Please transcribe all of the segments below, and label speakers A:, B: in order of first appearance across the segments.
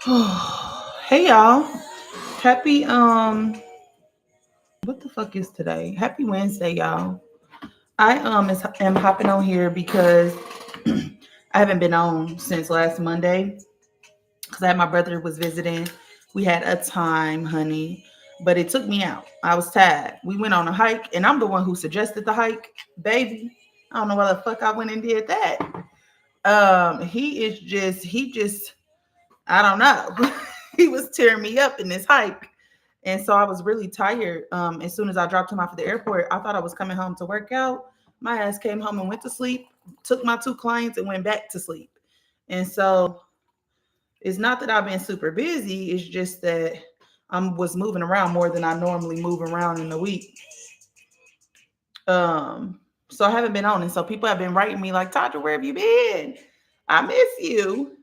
A: Hey y'all. Happy what the fuck is today? Happy Wednesday, y'all. I am hopping on here because I haven't been on since last Monday because I had my brother was visiting. We had a time, honey, but it took me out. I was tired. We went on a hike, and I'm the one who suggested the hike, baby. I don't know why the fuck I went and did that. He just I don't know. He was tearing me up in this hike. And so I was really tired. As soon as I dropped him off at the airport, I thought I was coming home to work out. My ass came home and went to sleep, took my two clients and went back to sleep. And so it's not that I've been super busy. It's just that I was moving around more than I normally move around in the week. Um, so I haven't been on. And so people have been writing me like, Tadra, where have you been? I miss you.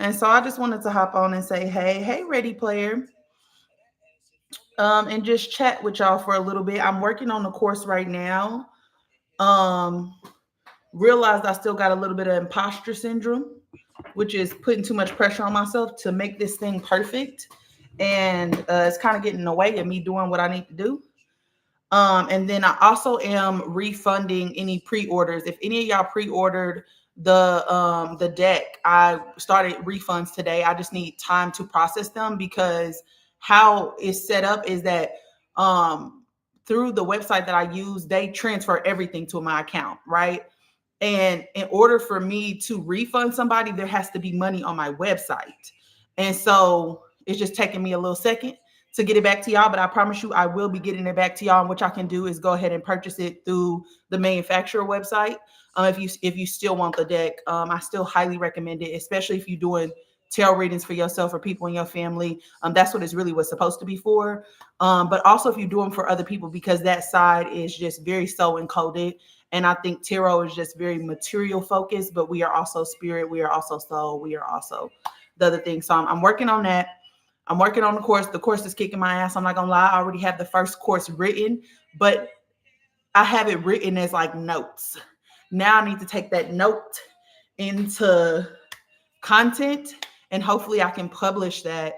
A: And so I just wanted to hop on and say, hey, Ready Player, and just chat with y'all for a little bit. I'm working on the course right now. Um, Realized I still got a little bit of imposter syndrome, which is putting too much pressure on myself to make this thing perfect. And it's kind of getting in the way of me doing what I need to do. And then I also am refunding any pre-orders. If any of y'all pre-ordered the deck, I started refunds today. I just need time to process them because how it's set up is that um through the website that I use, they transfer everything to my account, right? And in order for me to refund somebody, there has to be money on my website. And so it's just taking me a little second to get it back to y'all, but I promise you I will be getting it back to y'all. And what y'all can do is go ahead and purchase it through the manufacturer website. If you still want the deck, I still highly recommend it, especially if you're doing tarot readings for yourself or people in your family. That's what it's really was supposed to be for. But also if you do them for other people, because that side is just very soul encoded. And I think tarot is just very material focused, but we are also spirit, we are also soul, we are also the other thing. So I'm working on that. I'm working on the course. The course is kicking my ass. I'm not gonna lie. I already have the first course written, but I have it written as like notes. Now I need to take that note into content and hopefully I can publish that.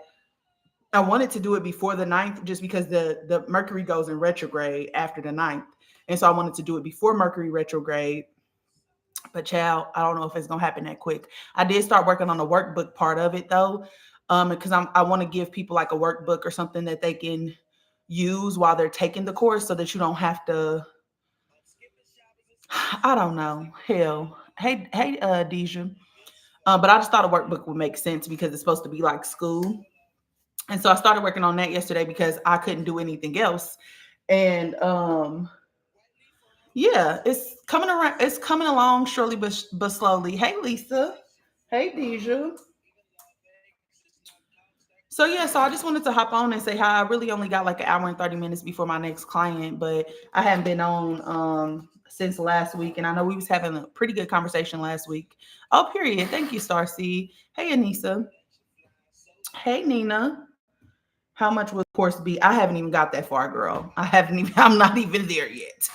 A: I wanted to do it before the 9th just because the Mercury goes in retrograde after the 9th. And so I wanted to do it before Mercury retrograde. But child, I don't know if it's gonna happen that quick. I did start working on the workbook part of it though, because I want to give people like a workbook or something that they can use while they're taking the course, so that you don't have to. I don't know. Hell, Deja. But I just thought a workbook would make sense because it's supposed to be like school, and so I started working on that yesterday because I couldn't do anything else, and yeah, it's coming around. It's coming along surely, but slowly. Hey, Lisa. Hey, Deja. So yeah, so I just wanted to hop on and say hi. I really only got like an hour and 30 minutes before my next client, but I haven't been on since last week, and I know we was having a pretty good conversation last week. Oh, period. Thank you, Starcy. Hey, Anissa. Hey, Nina. How much would the course be? I haven't even got that far, girl. I haven't even. I'm not even there yet.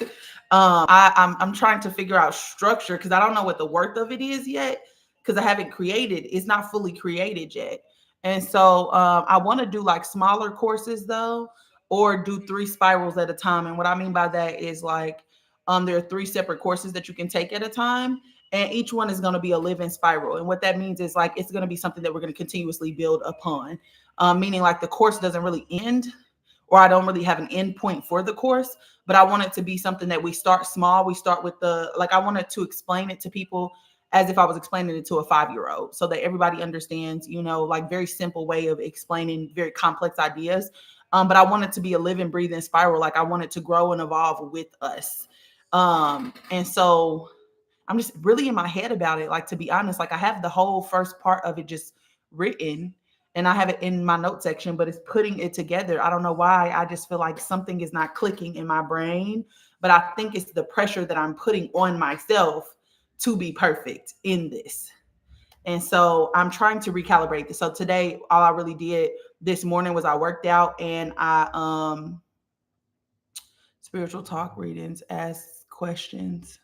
A: I'm trying to figure out structure because I don't know what the worth of it is yet because I haven't created. It's not fully created yet, and so I want to do like smaller courses though, or do 3 spirals at a time. And what I mean by that is like there are 3 separate courses that you can take at a time. And each one is going to be a living spiral. And what that means is like it's going to be something that we're going to continuously build upon. Meaning like the course doesn't really end, or I don't really have an end point for the course, but I want it to be something that we start small. We start with I wanted to explain it to people as if I was explaining it to a 5-year-old so that everybody understands, like very simple way of explaining very complex ideas. But I want it to be a living, breathing spiral. Like I want it to grow and evolve with us. And so I'm just really in my head about it. Like, to be honest, like I have the whole first part of it just written and I have it in my note section, but it's putting it together. I don't know why. I just feel like something is not clicking in my brain, but I think it's the pressure that I'm putting on myself to be perfect in this. And so I'm trying to recalibrate this. So today, all I really did this morning was I worked out and I spiritual talk readings, ask questions.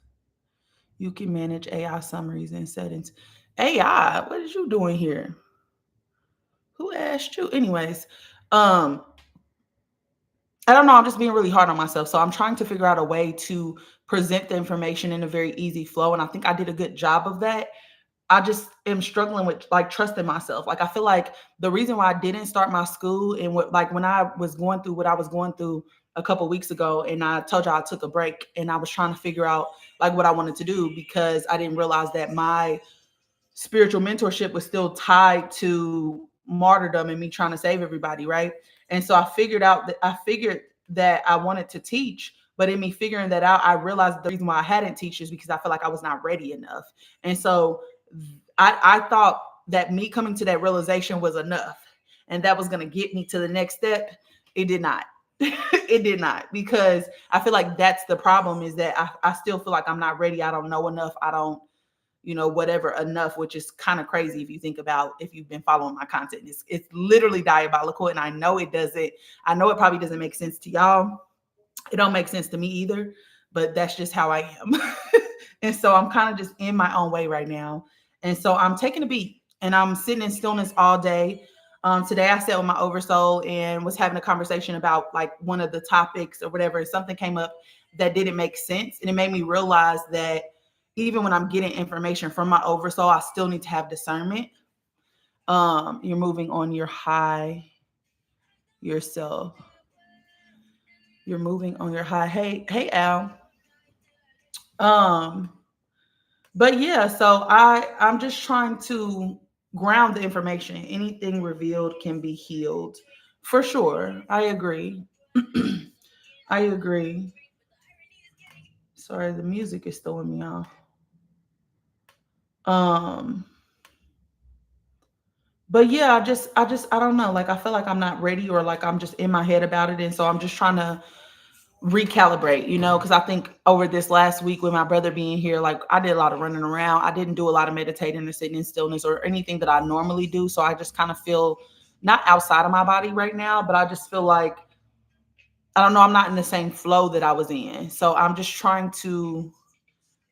A: You can manage AI summaries and settings. AI, what is you doing here? Who asked you? Anyways, um, I don't know. I'm just being really hard on myself. So I'm trying to figure out a way to present the information in a very easy flow. And I think I did a good job of that. I just am struggling with like trusting myself. Like I feel like the reason why I didn't start my school and what like when I was going through what I was going through a couple weeks ago and I told you I took a break and I was trying to figure out like what I wanted to do because I didn't realize that my spiritual mentorship was still tied to martyrdom and me trying to save everybody, right? And so I figured that I wanted to teach, but in me figuring that out, I realized the reason why I hadn't teach is because I felt like I was not ready enough. And so I thought that me coming to that realization was enough and that was going to get me to the next step. It did not. It did not, because I feel like that's the problem is that I still feel like I'm not ready. I don't know enough. I don't, whatever enough, which is kind of crazy if you think about if you've been following my content. It's literally diabolical. And I know it probably doesn't make sense to y'all. It don't make sense to me either, but that's just how I am. And so I'm kind of just in my own way right now. And so I'm taking a beat and I'm sitting in stillness all day. Today I sat with my oversoul and was having a conversation about like one of the topics or whatever. And something came up that didn't make sense. And it made me realize that even when I'm getting information from my oversoul, I still need to have discernment. You're moving on your high yourself. You're moving on your high. Hey, Al. But yeah, so I'm just trying to ground the information. Anything revealed can be healed. For sure. I agree. I agree. Sorry, the music is throwing me off. But yeah, I don't know. Like I feel like I'm not ready or like I'm just in my head about it. And so I'm just trying to recalibrate, because I think over this last week with my brother being here, like I did a lot of running around. I didn't do a lot of meditating or sitting in stillness or anything that I normally do. So I just kind of feel not outside of my body right now, but I just feel like, I don't know, I'm not in the same flow that I was in. So I'm just trying to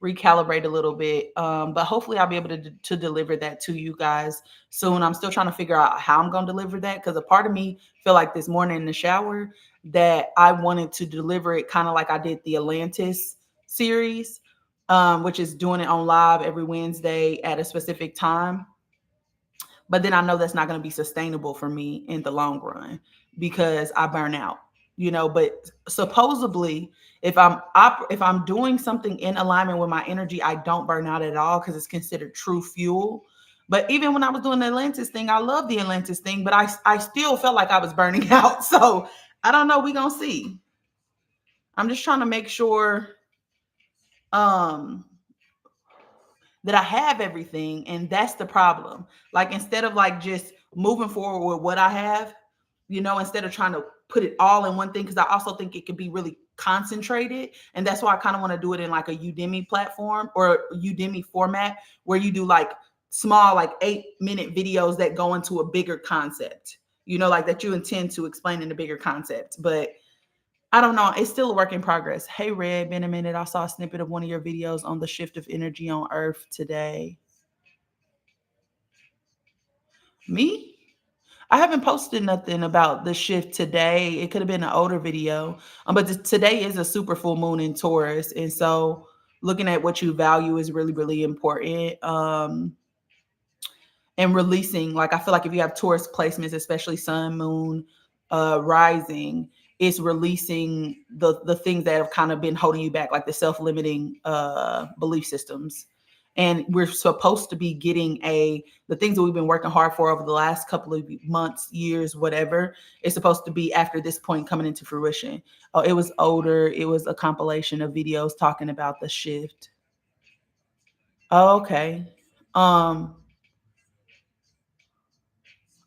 A: recalibrate a little bit. But hopefully I'll be able to deliver that to you guys soon. I'm still trying to figure out how I'm going to deliver that, because a part of me feel like this morning in the shower that I wanted to deliver it kind of like I did the Atlantis series, which is doing it on live every Wednesday at a specific time. But then I know that's not going to be sustainable for me in the long run because I burn out, but supposedly if I'm doing something in alignment with my energy, I don't burn out at all because it's considered true fuel. But even when I was doing the Atlantis thing, I love the Atlantis thing, but I still felt like I was burning out. So I don't know. We're going to see. I'm just trying to make sure that I have everything. And that's the problem. Like, instead of like just moving forward with what I have, instead of trying to put it all in one thing, because I also think it could be really concentrated. And that's why I kind of want to do it in like a Udemy platform or Udemy format where you do like small, like 8-minute videos that go into a bigger concept, like that you intend to explain in a bigger concept. But I don't know. It's still a work in progress. Hey, Red, been a minute. I saw a snippet of one of your videos on the shift of energy on Earth today. Me? I haven't posted nothing about the shift today. It could have been an older video. But today is a super full moon in Taurus. And so looking at what you value is really, really important. And releasing, like, I feel like if you have Taurus placements, especially sun, moon, rising, it's releasing the things that have kind of been holding you back, like the self-limiting belief systems. And we're supposed to be getting the things that we've been working hard for over the last couple of months, years, whatever, it's supposed to be after this point coming into fruition. Oh, it was older. It was a compilation of videos talking about the shift. Oh, okay. Oh,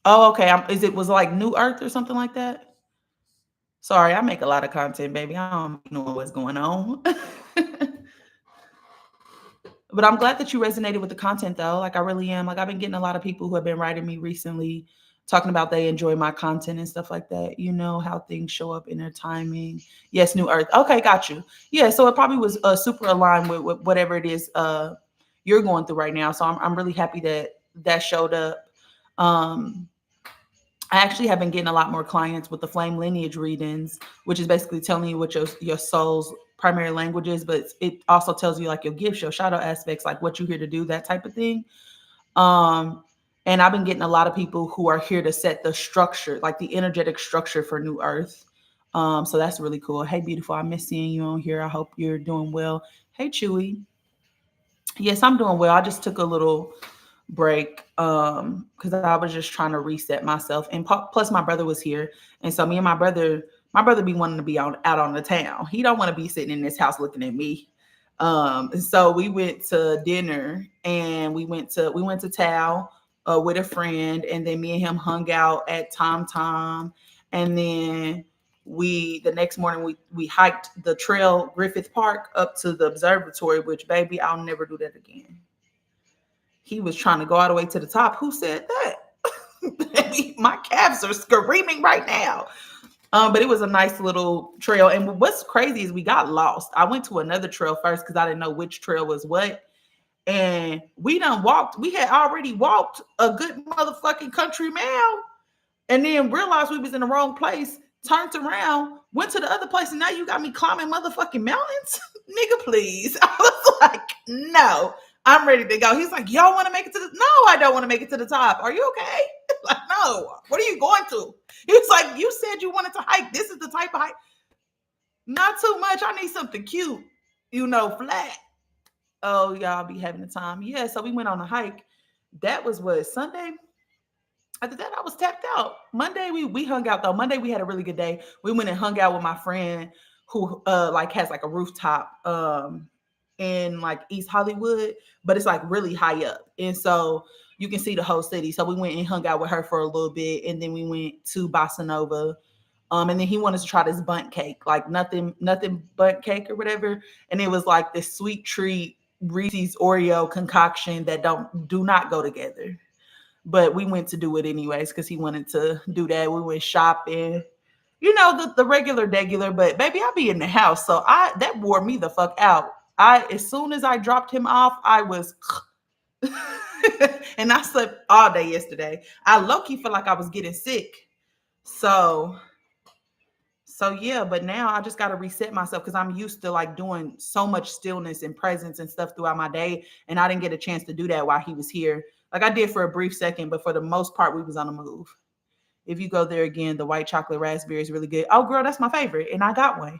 A: okay. Was it like New Earth or something like that? Sorry, I make a lot of content, baby. I don't know what's going on. But I'm glad that you resonated with the content, though. Like, I really am. Like, I've been getting a lot of people who have been writing me recently, talking about they enjoy my content and stuff like that. How things show up in their timing. Yes, New Earth. Okay, got you. Yeah, so it probably was super aligned with whatever it is you're going through right now. So I'm really happy that showed up. I actually have been getting a lot more clients with the flame lineage readings, which is basically telling you what your soul's primary language is, but it also tells you like your gifts, your shadow aspects, like what you're here to do, that type of thing. Um, and I've been getting a lot of people who are here to set the structure, like the energetic structure for New Earth. So that's really cool. Hey, beautiful. I miss seeing you on here. I hope you're doing well. Hey, Chewy. Yes, I'm doing well. I just took a little break because I was just trying to reset myself, and plus my brother was here, and so me and my brother be wanting to be out on the town. He don't want to be sitting in this house looking at me. And so we went to dinner, and we went to Tao with a friend, and then me and him hung out at Tom Tom, and then the next morning we hiked the trail Griffith Park up to the observatory, which baby, I'll never do that again. He was trying to go all the way to the top. Who said that? My calves are screaming right now. But it was a nice little trail. And what's crazy is we got lost. I went to another trail first because I didn't know which trail was what. And we had already walked a good motherfucking country mile, and then realized we was in the wrong place, turned around, went to the other place, and now you got me climbing motherfucking mountains? Nigga, please. I was like, no, I'm ready to go. He's like, y'all want to make it to the... No, I don't want to make it to the top. Are you okay? Like, no. What are you going to? He was like, you said you wanted to hike. This is the type of hike. Not too much. I need something cute, flat. Oh, y'all be having the time. Yeah, so we went on a hike. That was what, Sunday? After that, I was tapped out. Monday, we hung out though. Monday we had a really good day. We went and hung out with my friend who like has like a rooftop in like East Hollywood, but it's like really high up. And so you can see the whole city. So we went and hung out with her for a little bit, and then we went to Bossa Nova. And then he wanted to try this bundt cake, like nothing bundt cake or whatever. And it was like this sweet treat Reese's Oreo concoction that do not go together. But we went to do it anyways because he wanted to do that. We went shopping, the regular, but baby, I be in the house. So that wore me the fuck out. As soon as I dropped him off, I was and I slept all day yesterday. I low-key feel like I was getting sick. So yeah, but now I just got to reset myself because I'm used to like doing so much stillness and presence and stuff throughout my day. And I didn't get a chance to do that while he was here. Like I did for a brief second, but for the most part, we was on the move. If you go there again, the white chocolate raspberry is really good. Oh, girl, that's my favorite. And I got one.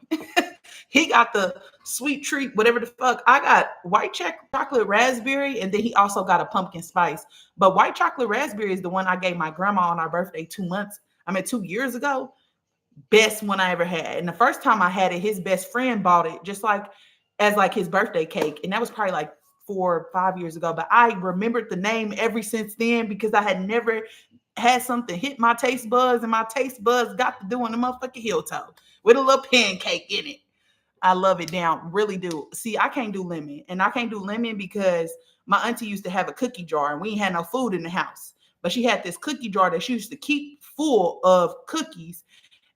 A: He got the sweet treat, whatever the fuck. I got white chocolate raspberry, and then he also got a pumpkin spice. But white chocolate raspberry is the one I gave my grandma on our birthday 2 years ago. Best one I ever had. And the first time I had it, his best friend bought it just like as like his birthday cake. And that was probably like 4 or 5 years ago. But I remembered the name ever since then because I had never had something hit my taste buds, and my taste buds got to doing the motherfucking heel toe with a little pancake in it. I love it down. Really do. See, I can't do lemon. And I can't do lemon because my auntie used to have a cookie jar and we ain't had no food in the house. But she had this cookie jar that she used to keep full of cookies.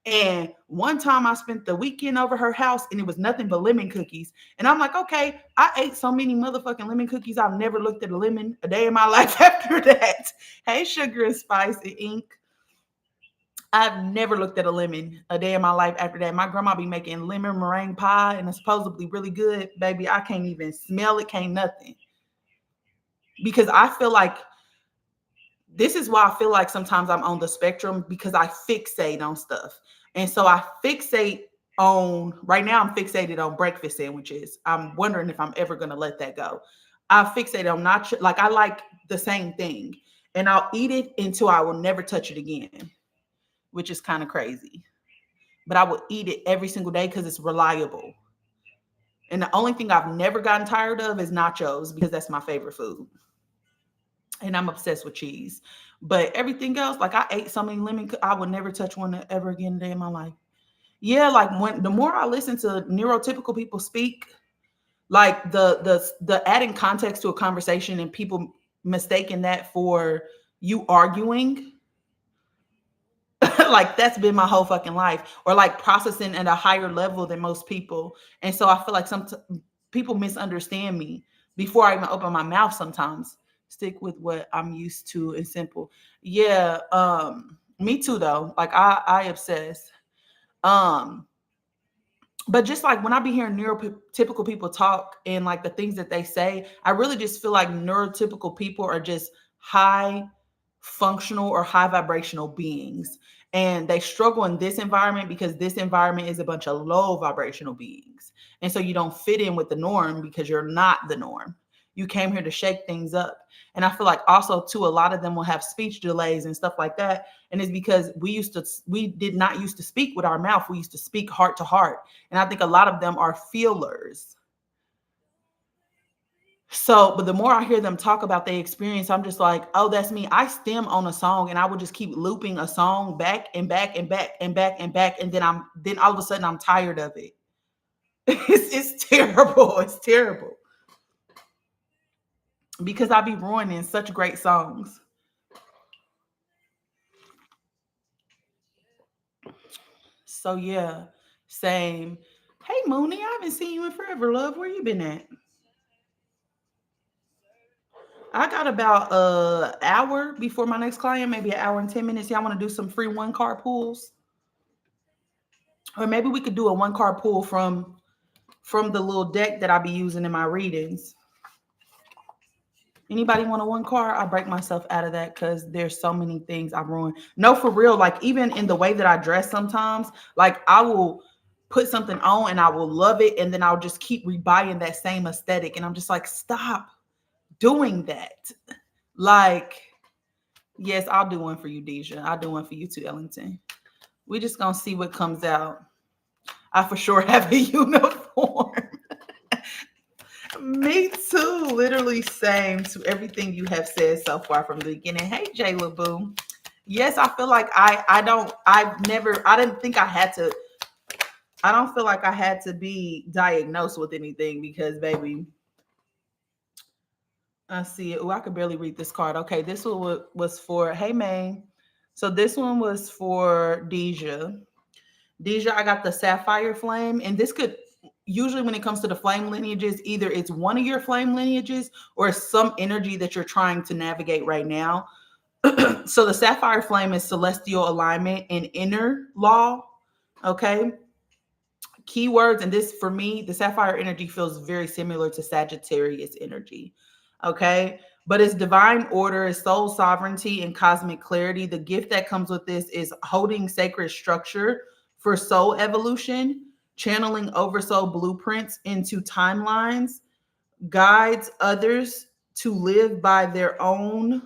A: And one time I spent the weekend over her house and it was nothing but lemon cookies. And I'm like, okay, I ate so many motherfucking lemon cookies. I've never looked at a lemon a day in my life after that. Hey, Sugar and Spice and Ink. I've never looked at a lemon a day in my life after that. My grandma be making lemon meringue pie and it's supposedly really good. Baby, I can't even smell it, can't nothing. Because I feel like this is why I feel like sometimes I'm on the spectrum because I fixate on stuff. And so I fixate right now I'm fixated on breakfast sandwiches. I'm wondering if I'm ever going to let that go. I fixate on nacho, like I like the same thing and I'll eat it until I will never touch it again, which is kind of crazy. But I will eat it every single day because it's reliable. And the only thing I've never gotten tired of is nachos because that's my favorite food. And I'm obsessed with cheese. But everything else, like I ate so many I would never touch one ever again a day in my life. Yeah, like the more I listen to neurotypical people speak, like the adding context to a conversation and people mistaking that for you arguing, like that's been my whole fucking life, or like processing at a higher level than most people. And so I feel like some people misunderstand me before I even open my mouth sometimes. Stick with what I'm used to and simple. Yeah. Me too, though. Like I obsess. Um, but just like when I be hearing neurotypical people talk and like the things that they say, I really just feel like neurotypical people are just high functional or high vibrational beings. And they struggle in this environment because this environment is a bunch of low vibrational beings. And so you don't fit in with the norm because you're not the norm. You came here to shake things up. And I feel like also too, a lot of them will have speech delays and stuff like that. And it's because we did not used to speak with our mouth. We used to speak heart to heart. And I think a lot of them are feelers. So, but the more I hear them talk about their experience, I'm just like, oh, that's me. I stem on a song and I would just keep looping a song back and back and back and back and back. And then all of a sudden I'm tired of it. It's terrible. It's terrible. Because I be ruining such great songs. So yeah, same. Hey Mooney, I haven't seen you in forever, love. Where you been at? I got about a hour before my next client, maybe an hour and 10 minutes. Y'all want to do some free one card pulls? Or maybe we could do a one card pull from the little deck that I be using in my readings. Anybody want a one card? I break myself out of that because there's so many things I ruin. No, for real. Like even in the way that I dress sometimes, like I will put something on and I will love it. And then I'll just keep rebuying that same aesthetic. And I'm just like, stop doing that. Like, yes, I'll do one for you, Deja. I'll do one for you too, Ellington. We just gonna see what comes out. I for sure have a uniform. Me too. Literally same to everything you have said so far from the beginning. Hey, Jayla Boo. Yes, I feel like I didn't think I had to. I don't feel like I had to be diagnosed with anything because, baby, I see it. Oh, I could barely read this card. Okay, this one was for, hey, May. So this one was for Deja. Deja, I got the Sapphire Flame, and this could usually when it comes to the flame lineages, either it's one of your flame lineages or it's some energy that you're trying to navigate right now. So the Sapphire Flame is celestial alignment and inner law. Okay. Keywords, and this for me, the Sapphire energy feels very similar to Sagittarius energy. Okay. But it's divine order, it's soul sovereignty, and cosmic clarity. The gift that comes with this is holding sacred structure for soul evolution, channeling oversoul blueprints into timelines, guides others to live by their own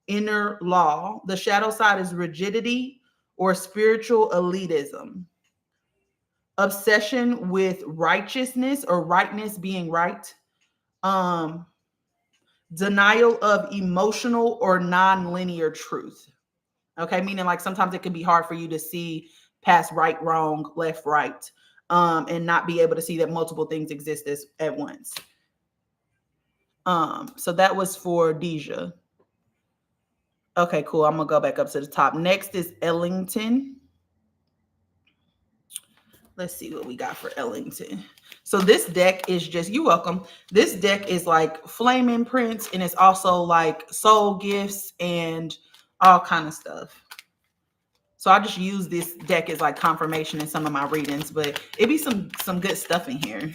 A: inner law. The shadow side is rigidity or spiritual elitism, obsession with righteousness or rightness, being right, um, denial of emotional or non-linear truth. Okay, meaning like sometimes it can be hard for you to see past right, wrong, left, right, and not be able to see that multiple things exist at once. So that was for Deja. Okay, cool. I'm gonna go back up to the top. Next is Ellington. Let's see what we got for Ellington. So this deck is just, you're welcome. This deck is like flame imprints, and it's also like soul gifts and all kind of stuff. So I just use this deck as like confirmation in some of my readings, but it be some good stuff in here.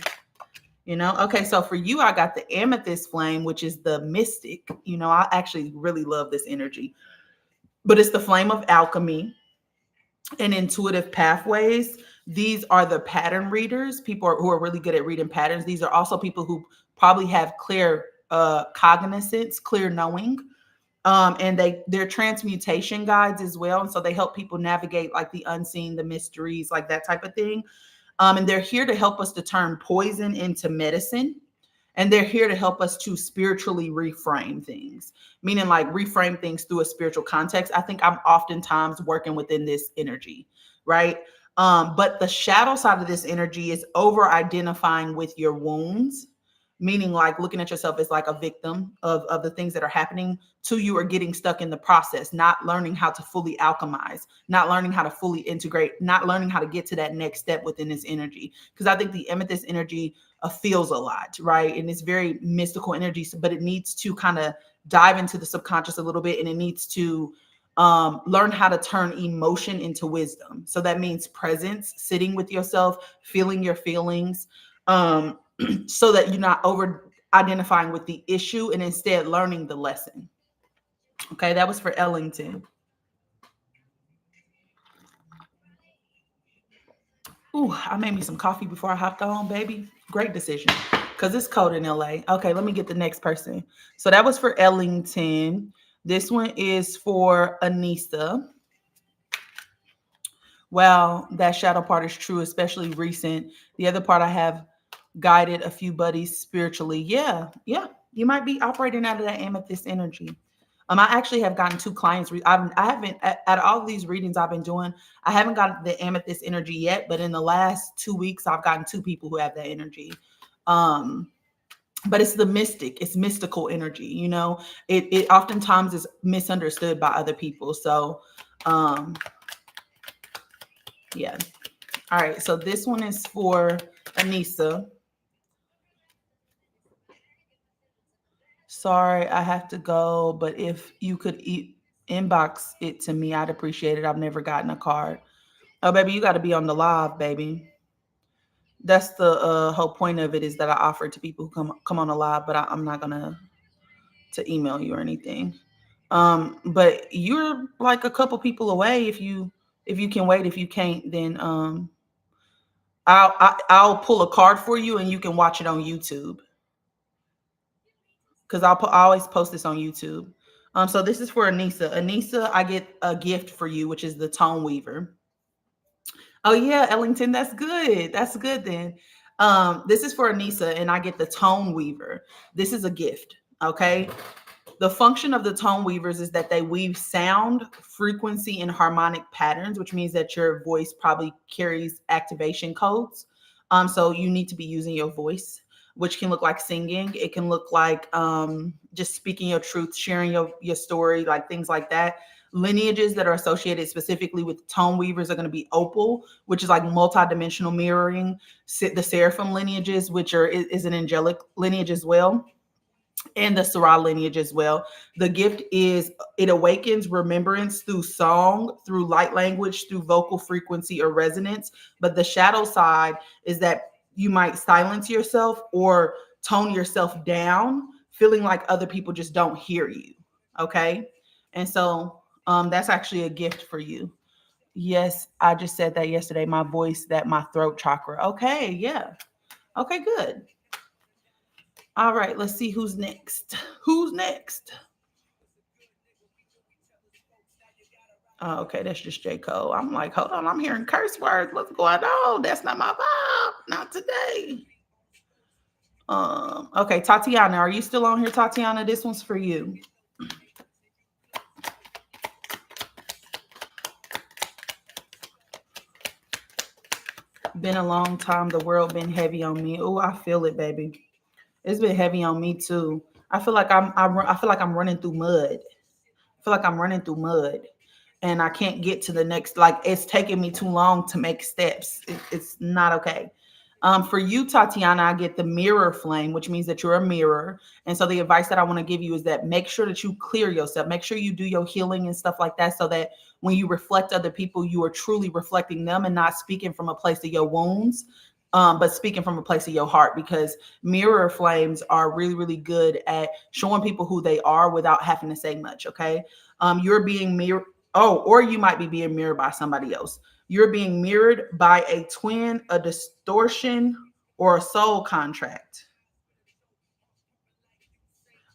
A: You know, okay, so for you, I got the Amethyst Flame, which is the mystic. You know, I actually really love this energy, but it's the flame of alchemy and intuitive pathways. These are the pattern readers, who are really good at reading patterns. These are also people who probably have clear cognizance, clear knowing. And they're transmutation guides as well. And so they help people navigate like the unseen, the mysteries, like that type of thing. And they're here to help us to turn poison into medicine. And they're here to help us to spiritually reframe things, meaning like reframe things through a spiritual context. I think I'm oftentimes working within this energy, right? But the shadow side of this energy is over identifying with your wounds, meaning like looking at yourself as like a victim of the things that are happening to you, or getting stuck in the process, not learning how to fully alchemize, not learning how to fully integrate, not learning how to get to that next step within this energy. Because I think the amethyst energy feels a lot, right? And it's very mystical energy, but it needs to kind of dive into the subconscious a little bit, and it needs to Learn how to turn emotion into wisdom. So that means presence, sitting with yourself, feeling your feelings, so that you're not over identifying with the issue and instead learning the lesson. Okay, that was for Ellington. Ooh, I made me some coffee before I hopped on, baby. Great decision. Because it's cold in LA. Okay, let me get the next person. So that was for Ellington. This one is for Anissa. Well, that shadow part is true, especially recent. The other part, I have guided a few buddies spiritually. Yeah, yeah. You might be operating out of that amethyst energy. I actually have gotten two clients. I haven't at all of these readings I've been doing. I haven't gotten the amethyst energy yet, but in the last 2 weeks, I've gotten two people who have that energy. But it's the mystic. It's mystical energy. You know, it oftentimes is misunderstood by other people. So, yeah. All right. So this one is for Anissa. Sorry, I have to go, but if you could inbox it to me, I'd appreciate it. I've never gotten a card. Oh, baby, you got to be on the live, baby. That's the whole point of it, is that I offer it to people who come on the live, but I'm not gonna to email you or anything. But you're like a couple people away. If you can wait, if you can't, then I'll pull a card for you and you can watch it on YouTube, because I always post this on YouTube. So this is for Anissa. Anissa, I get a gift for you, which is the Tone Weaver. Oh yeah, Ellington, that's good. That's good then. This is for Anissa, and I get the Tone Weaver. This is a gift. Okay. The function of the tone weavers is that they weave sound, frequency, and harmonic patterns, which means that your voice probably carries activation codes. So you need to be using your voice, which can look like singing. It can look like just speaking your truth, sharing your story, like things like that. Lineages that are associated specifically with tone weavers are going to be opal, which is like multidimensional mirroring. The seraphim lineages, which is an angelic lineage as well, and the Sarah lineage as well. The gift is it awakens remembrance through song, through light language, through vocal frequency or resonance. But the shadow side is that you might silence yourself or tone yourself down, feeling like other people just don't hear you. Okay. And so that's actually a gift for you. Yes, I just said that yesterday. My voice, that my throat chakra. Okay, yeah. Okay, good. All right, let's see who's next. Who's next? Oh, okay, that's just J. Cole. I'm like, hold on, I'm hearing curse words. What's going on? That's not my vibe. Not today. Okay, Tatiana, are you still on here, Tatiana? This one's for you. Been a long time. The world been heavy on me. Oh, I feel it, baby. It's been heavy on me too. I feel like I feel like I'm running through mud. I feel like I'm running through mud, and I can't get to the next. Like, it's taking me too long to make steps. It's not okay. For you, Tatiana, I get the mirror flame, which means that you're a mirror. And so the advice that I want to give you is that make sure that you clear yourself. Make sure you do your healing and stuff like that, so that when you reflect other people, you are truly reflecting them and not speaking from a place of your wounds, but speaking from a place of your heart, because mirror flames are really, really good at showing people who they are without having to say much. Okay. You're being mirrored. Oh, or you might be being mirrored by somebody else. You're being mirrored by a twin, a distortion, or a soul contract.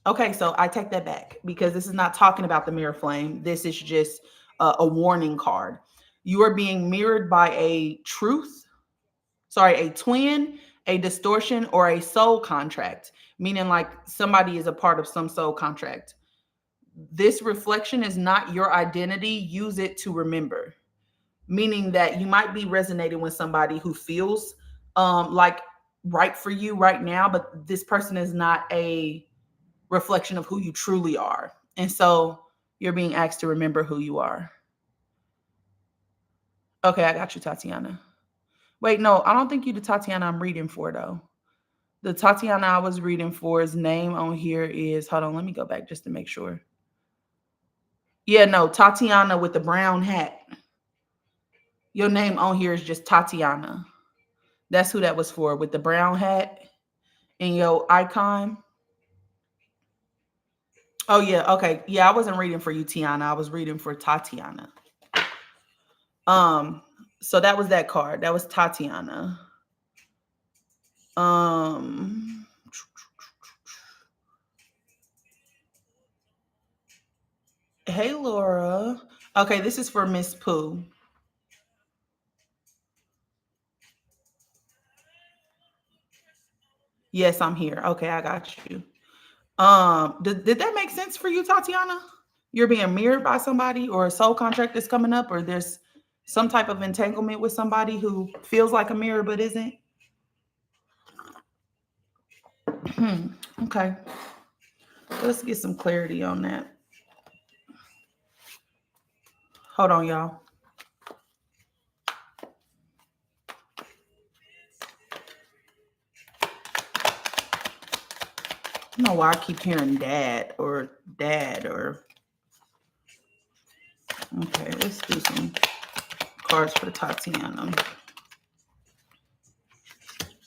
A: Okay, so I take that back, because this is not talking about the mirror flame. This is just a warning card. You are being mirrored by a twin, a distortion, or a soul contract, meaning like somebody is a part of some soul contract. This reflection is not your identity. Use it to remember, meaning that you might be resonating with somebody who feels like right for you right now, but this person is not a reflection of who you truly are. And so you're being asked to remember who you are. Okay, I got you, Tatiana. Wait, no, I don't think you the Tatiana I'm reading for, though. The Tatiana I was reading for, his name on here is, hold on, let me go back just to make sure. Yeah, no, Tatiana with the brown hat. Your name on here is just Tatiana. That's who that was for, with the brown hat in your icon. Oh yeah, okay. Yeah, I wasn't reading for you, Tiana. I was reading for Tatiana. Um, so that was that card. That was Tatiana. Um, hey Laura. Okay, this is for Miss Pooh. Yes, I'm here. Okay, I got you. Did that make sense for you, Tatiana? You're being mirrored by somebody, or a soul contract is coming up, or there's some type of entanglement with somebody who feels like a mirror but isn't. Okay, let's get some clarity on that. Hold on, y'all. I don't know why I keep hearing dad or dad or. Okay, let's do some cards for Tatiana.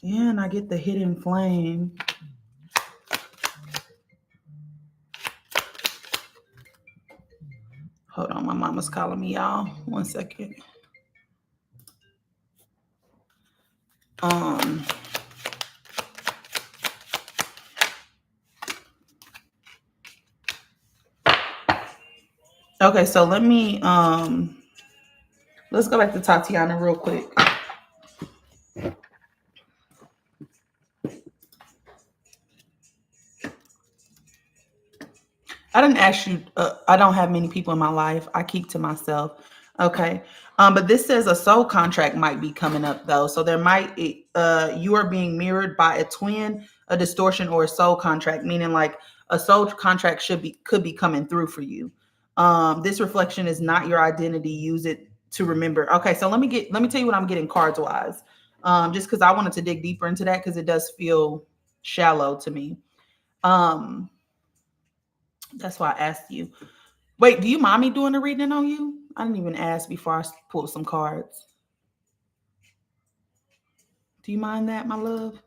A: Yeah, and I get the hidden flame. Hold on, my mama's calling me, y'all. 1 second. Um. Okay, so let's go back to Tatiana real quick. I didn't ask you. I don't have many people in my life. I keep to myself. Okay. But this says a soul contract might be coming up though. So there might you are being mirrored by a twin, a distortion, or a soul contract, meaning like a soul contract could be coming through for you. This reflection is not your identity. Use it to remember. Okay, so let me tell you what I'm getting cards wise. Just because I wanted to dig deeper into that because it does feel shallow to me. Um, that's why I asked you. Wait, do you mind me doing a reading on you? I didn't even ask before I pulled some cards. Do you mind that, my love?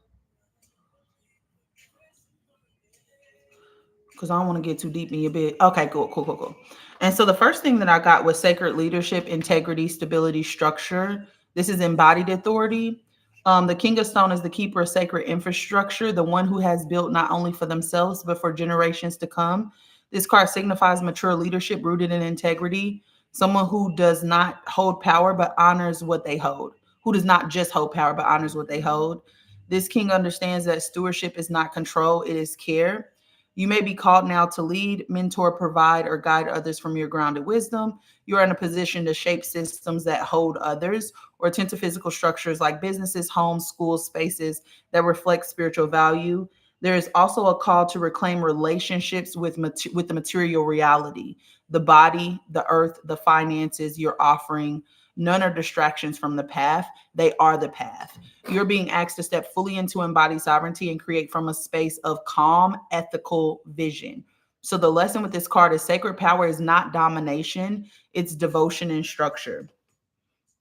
A: Because I don't want to get too deep in your bed. Okay, cool. And so the first thing that I got was sacred leadership, integrity, stability, structure. This is embodied authority. The King of Stone is the keeper of sacred infrastructure, the one who has built not only for themselves, but for generations to come. This card signifies mature leadership rooted in integrity, someone who does not hold power, but honors what they hold, who does not just hold power, but honors what they hold. This king understands that stewardship is not control, it is care. You may be called now to lead, mentor, provide, or guide others from your grounded wisdom. You are in a position to shape systems that hold others or tend to physical structures like businesses, homes, schools, spaces that reflect spiritual value. There is also a call to reclaim relationships with the material reality, the body, the earth, the finances, your offering. None are distractions from the path. They are the path. You're being asked to step fully into embodied sovereignty and create from a space of calm, ethical vision. So the lesson with this card is sacred power is not domination, it's devotion and structure.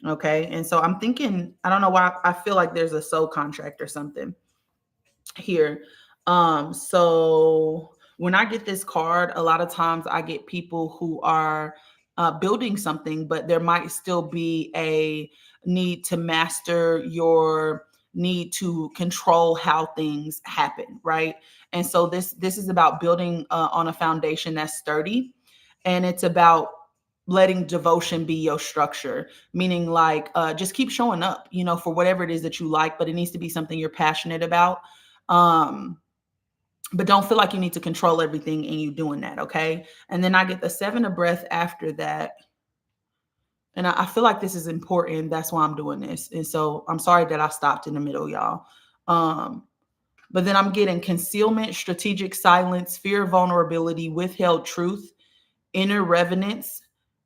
A: Okay. And so I'm thinking, I don't know why I feel like there's a soul contract or something here. So when I get this card, a lot of times I get people who are building something, but there might still be a need to master your need to control how things happen, right? And so this is about building on a foundation that's sturdy, and it's about letting devotion be your structure, meaning like just keep showing up, for whatever it is that you like, but it needs to be something you're passionate about. um but don't feel like you need to control everything and you doing that. Okay. And then I get the 7 of breath after that. And I feel like this is important. That's why I'm doing this. And so I'm sorry that I stopped in the middle, y'all. um but then I'm getting concealment, strategic silence, fear, vulnerability, withheld truth, inner reverence,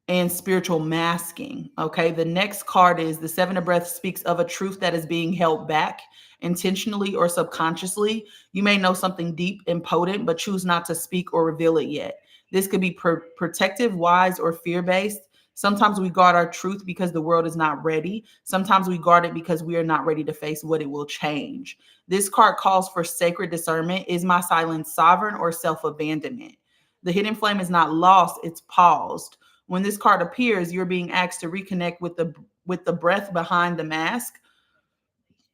A: and spiritual masking. Okay. The next card is the 7 of breath, speaks of a truth that is being held back intentionally or subconsciously. You may know something deep and potent, but choose not to speak or reveal it yet. This could be protective, wise, or fear-based. Sometimes we guard our truth because the world is not ready. Sometimes we guard it because we are not ready to face what it will change. This card calls for sacred discernment. Is my silence sovereign or self-abandonment? The hidden flame is not lost, it's paused. When this card appears, you're being asked to reconnect with the breath behind the mask.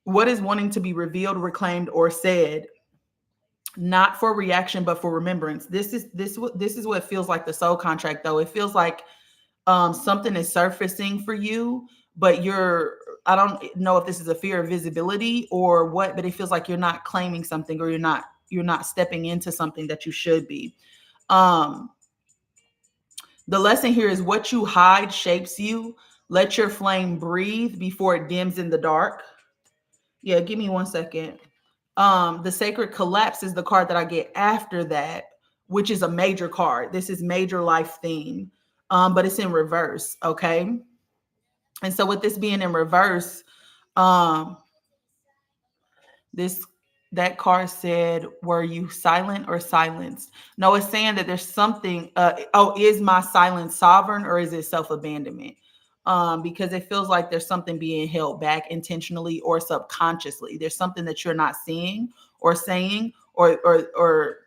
A: What is wanting to be revealed, reclaimed, or said? Not for reaction, but for remembrance. This is what it feels like, the soul contract, though. It feels like something is surfacing for you, but I don't know if this is a fear of visibility or what, but it feels like you're not claiming something, or you're not stepping into something that you should be. The lesson here is what you hide shapes you. Let your flame breathe before it dims in the dark. Yeah, give me 1 second. The Sacred Collapse is the card that I get after that, which is a major card. This is major life theme, but it's in reverse, okay? And so with this being in reverse, that card said, were you silent or silenced? No, it's saying that there's something, is my silence sovereign or is it self-abandonment? Because it feels like there's something being held back intentionally or subconsciously. There's something that you're not seeing or saying, or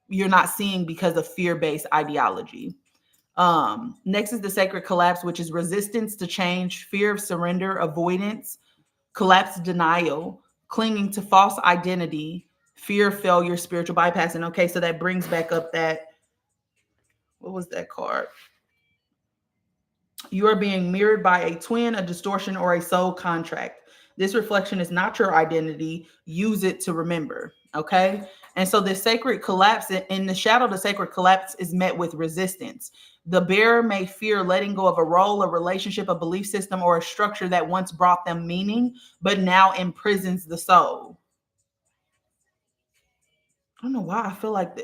A: you're not seeing because of fear-based ideology. Next is the Sacred Collapse, which is resistance to change, fear of surrender, avoidance, collapse, denial, clinging to false identity, fear of failure, spiritual bypassing. Okay, so that brings back up that, what was that card? You are being mirrored by a twin, a distortion, or a soul contract. This reflection is not your identity. Use it to remember. Okay. And so the sacred collapse, in the shadow, the sacred collapse is met with resistance. The bearer may fear letting go of a role, a relationship, a belief system, or a structure that once brought them meaning, but now imprisons the soul. I don't know why I feel like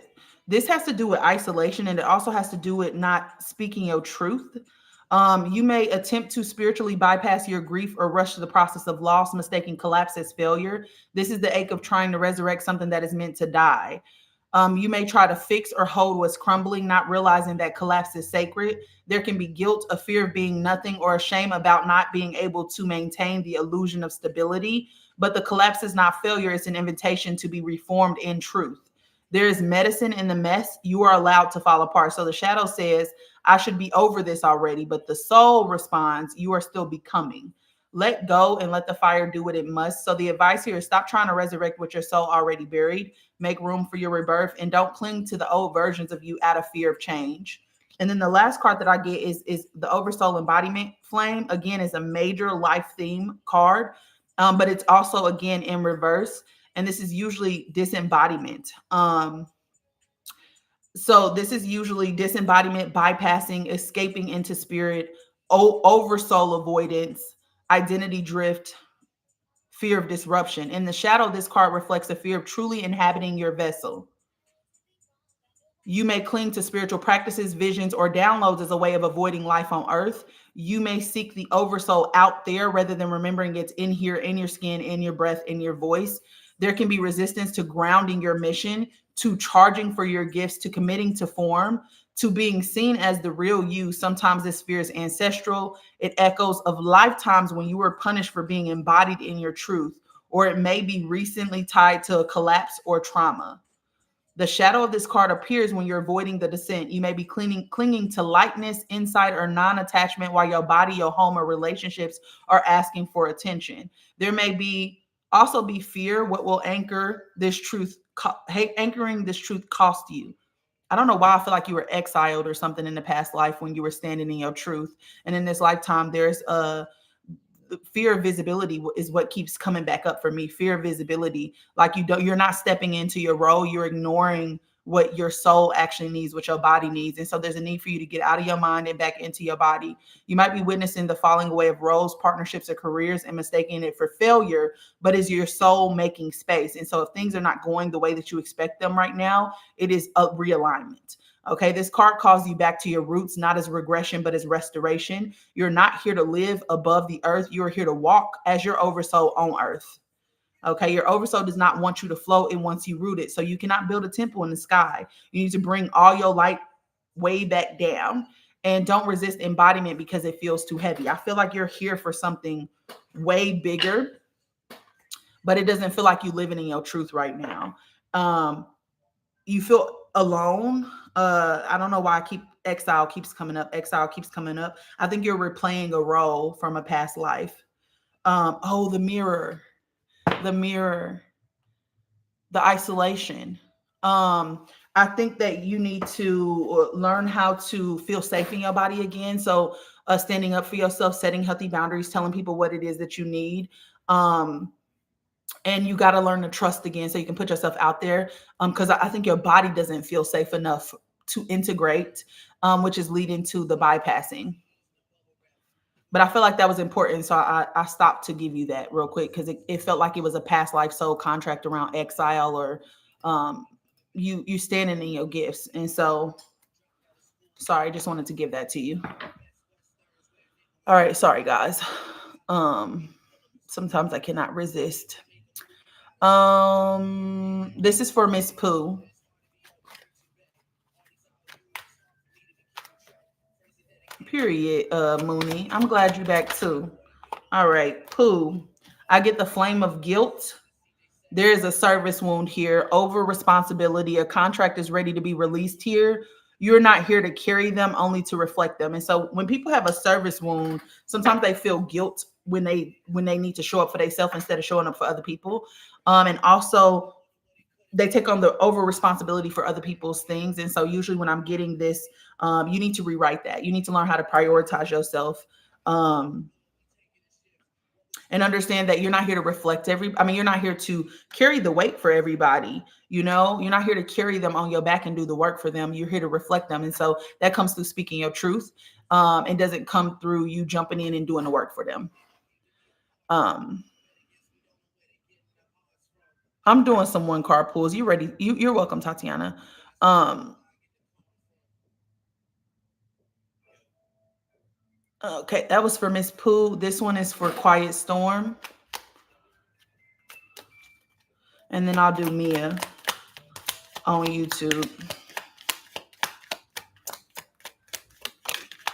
A: this has to do with isolation, and it also has to do with not speaking your truth. You may attempt to spiritually bypass your grief or rush to the process of loss, mistaking collapse as failure. This is the ache of trying to resurrect something that is meant to die. You may try to fix or hold what's crumbling, not realizing that collapse is sacred. There can be guilt, a fear of being nothing, or a shame about not being able to maintain the illusion of stability. But the collapse is not failure. It's an invitation to be reformed in truth. There is medicine in the mess. You are allowed to fall apart. So the shadow says, I should be over this already. But the soul responds, you are still becoming. Let go and let the fire do what it must. So the advice here is stop trying to resurrect what your soul already buried. Make room for your rebirth, and don't cling to the old versions of you out of fear of change. And then the last card that I get is the Oversoul Embodiment Flame. Again, is a major life theme card, but it's also, again, in reverse. And this is usually disembodiment. So this is usually disembodiment, bypassing, escaping into spirit, oversoul avoidance, identity drift, fear of disruption. In the shadow, this card reflects a fear of truly inhabiting your vessel. You may cling to spiritual practices, visions, or downloads as a way of avoiding life on earth. You may seek the oversoul out there rather than remembering it's in here, in your skin, in your breath, in your voice. There can be resistance to grounding your mission, to charging for your gifts, to committing to form, to being seen as the real you. Sometimes this fear is ancestral. It echoes of lifetimes when you were punished for being embodied in your truth, or it may be recently tied to a collapse or trauma. The shadow of this card appears when you're avoiding the descent. You may be clinging to lightness, insight, or non-attachment while your body, your home, or relationships are asking for attention. There may also be fear. What will anchor this truth? Anchoring this truth cost you. I don't know why I feel like you were exiled or something in the past life when you were standing in your truth. And in this lifetime, there's fear of visibility is what keeps coming back up for me. Fear of visibility, like you're not stepping into your role. You're ignoring what your soul actually needs, what your body needs. And so there's a need for you to get out of your mind and back into your body. You might be witnessing the falling away of roles, partnerships, or careers and mistaking it for failure, but is your soul making space? And so if things are not going the way that you expect them right now, it is a realignment. Okay, this card calls you back to your roots, not as regression, but as restoration. You're not here to live above the earth. You're here to walk as your oversoul on earth. Okay, your oversoul does not want you to float. It wants you rooted. So you cannot build a temple in the sky. You need to bring all your light way back down. And don't resist embodiment because it feels too heavy. I feel like you're here for something way bigger, but it doesn't feel like you living in your truth right now. You feel alone. I don't know why exile keeps coming up. Exile keeps coming up. I think you're replaying a role from a past life. Oh, the mirror, the isolation. I think that you need to learn how to feel safe in your body again. So standing up for yourself, setting healthy boundaries, telling people what it is that you need. And you got to learn to trust again so you can put yourself out there. Because I think your body doesn't feel safe enough to integrate, which is leading to the bypassing. But I feel like that was important. So I stopped to give you that real quick because it felt like it was a past life soul contract around exile or you standing in your gifts. And so, sorry, just wanted to give that to you. All right. Sorry, guys. Sometimes I cannot resist. This is for Miss Pooh. Period, Mooney. I'm glad you're back too. All right, Pooh. I get the flame of guilt. There is a service wound here, over responsibility. A contract is ready to be released here. You're not here to carry them, only to reflect them. And so when people have a service wound, sometimes they feel guilt when they need to show up for themselves instead of showing up for other people. And also they take on the over responsibility for other people's things. And so usually when I'm getting this, you need to rewrite that. You need to learn how to prioritize yourself. And understand that you're not here to you're not here to carry the weight for everybody. You're not here to carry them on your back and do the work for them. You're here to reflect them. And so that comes through speaking your truth. It doesn't come through you jumping in and doing the work for them. I'm doing some 1-card pulls. You ready? You're welcome, Tatiana. Okay, that was for Miss Pooh. This one is for Quiet Storm. And then I'll do Mia on YouTube.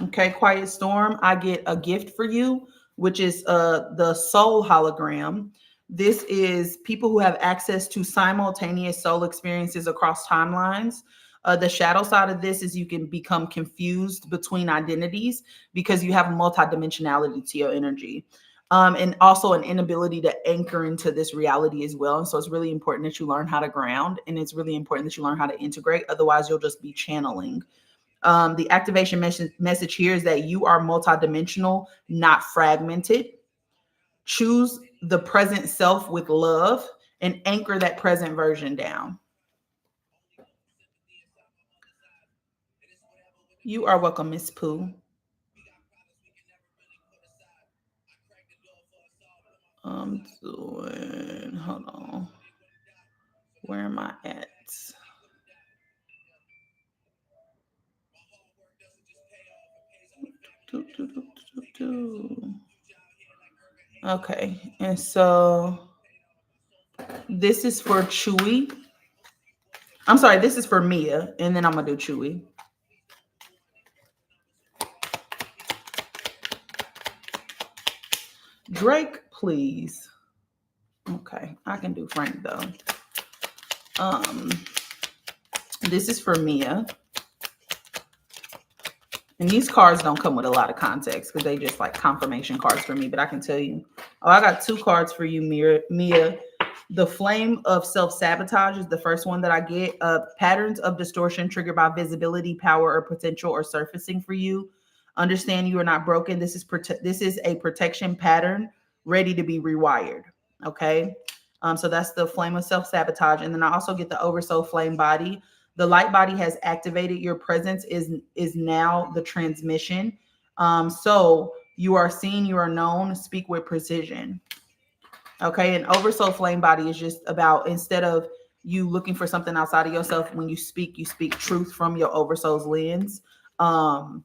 A: Okay, Quiet Storm, I get a gift for you, which is the soul hologram. This is people who have access to simultaneous soul experiences across timelines. The shadow side of this is you can become confused between identities because you have multidimensionality to your energy. And also an inability to anchor into this reality as well. And so it's really important that you learn how to ground, and it's really important that you learn how to integrate. Otherwise, you'll just be channeling. The activation message here is that you are multidimensional, not fragmented. Choose the present self with love and anchor that present version down. You are welcome, Miss Pooh. I'm doing, hold on. Where am I at? Okay, and so this is for Chewy. I'm sorry, this is for Mia, and then I'm gonna do Chewy. Drake, please. Okay, I can do Frank though. This is for Mia. And these cards don't come with a lot of context because they just like confirmation cards for me. But I can tell you, I got 2 cards for you, Mia. The flame of self-sabotage is the first one that I get. Patterns of distortion triggered by visibility, power, or potential or surfacing for you. Understand you are not broken. This is a protection pattern ready to be rewired. Okay. So that's the flame of self-sabotage. And then I also get the oversoul flame body. The light body has activated. Your presence is now the transmission. So you are seen, you are known. Speak with precision. Okay, and oversoul flame body is just about, instead of you looking for something outside of yourself, when you speak truth from your oversoul's lens. And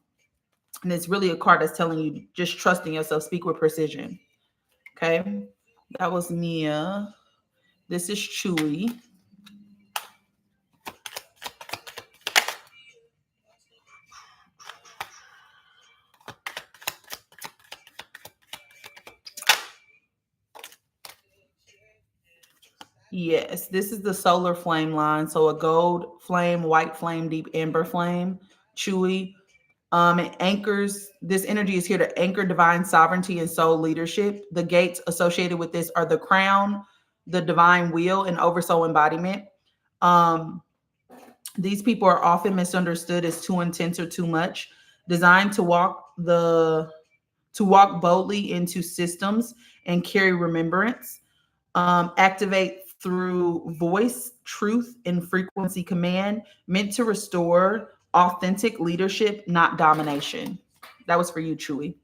A: it's really a card that's telling you just trusting yourself. Speak with precision. Okay, that was Mia. This is Chewy. Yes, this is the solar flame line. So a gold flame, white flame, deep amber flame, chewy. It anchors, this energy is here to anchor divine sovereignty and soul leadership. The gates associated with this are the crown, the divine wheel, and oversoul embodiment. Um, these people are often misunderstood as too intense or too much, designed to walk boldly into systems and carry remembrance, activate through voice, truth, and frequency command, meant to restore authentic leadership, not domination. That was for you, Chewy.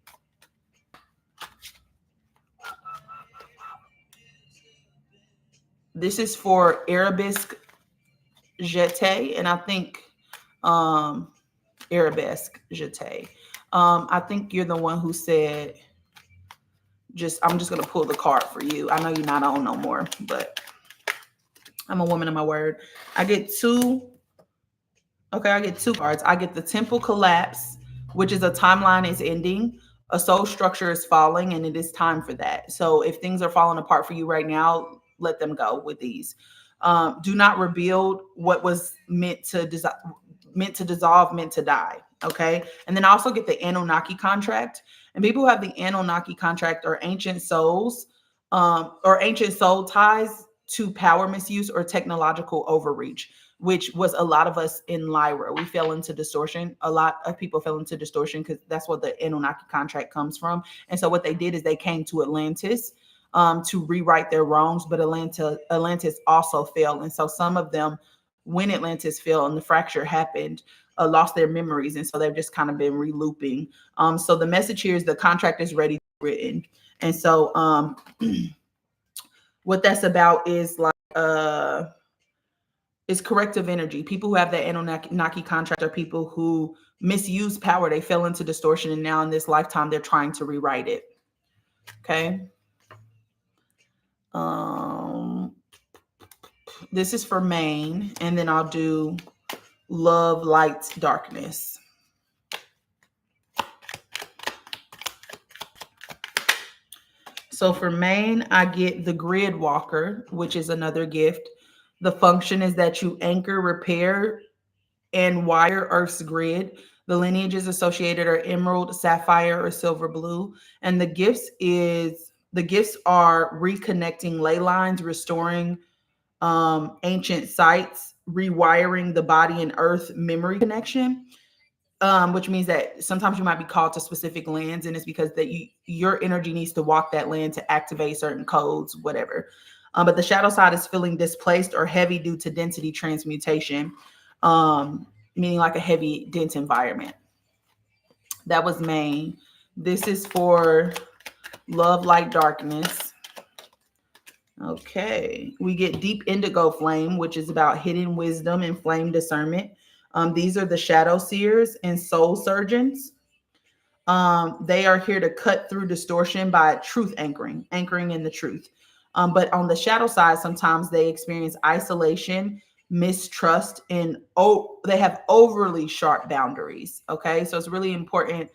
A: This is for Arabesque Jete, and I think um, Arabesque Jete. I think you're the one who said, I'm just gonna pull the card for you. I know you're not on no more, but I'm a woman of my word. I get two. Okay, I get two cards. I get the temple collapse, which is a timeline is ending, a soul structure is falling, and it is time for that. So if things are falling apart for you right now, let them go with these. Do not rebuild what was meant to dissolve, meant to die. Okay, and then I also get the Anunnaki contract, and people who have the Anunnaki contract are ancient souls, or ancient soul ties to power misuse or technological overreach, which was a lot of us in Lyra. We fell into distortion. A lot of people fell into distortion because that's what the Anunnaki contract comes from. And so what they did is they came to Atlantis to rewrite their wrongs, but Atlantis also fell. And so some of them, when Atlantis fell and the fracture happened, lost their memories. And so they've just kind of been relooping. So the message here is the contract is ready, written. And so what that's about is like, is corrective energy. People who have the Anunnaki contract are people who misuse power. They fell into distortion, and now in this lifetime, they're trying to rewrite it. Okay. This is for Maine, and then I'll do love, light, darkness. So for Maine, I get the grid walker, which is another gift. The function is that you anchor, repair, and wire Earth's grid. The lineages associated are emerald, sapphire, or silver blue. And the gifts are reconnecting ley lines, restoring ancient sites, rewiring the body and earth memory connection. Which means that sometimes you might be called to specific lands, and it's because that your energy needs to walk that land to activate certain codes, whatever. But the shadow side is feeling displaced or heavy due to density transmutation, meaning like a heavy, dense environment. That was Maine. This is for love, light, darkness. Okay, we get deep indigo flame, which is about hidden wisdom and flame discernment. These are the shadow seers and soul surgeons. They are here to cut through distortion by truth anchoring in the truth. But on the shadow side, sometimes they experience isolation, mistrust, and they have overly sharp boundaries. Okay, so it's really important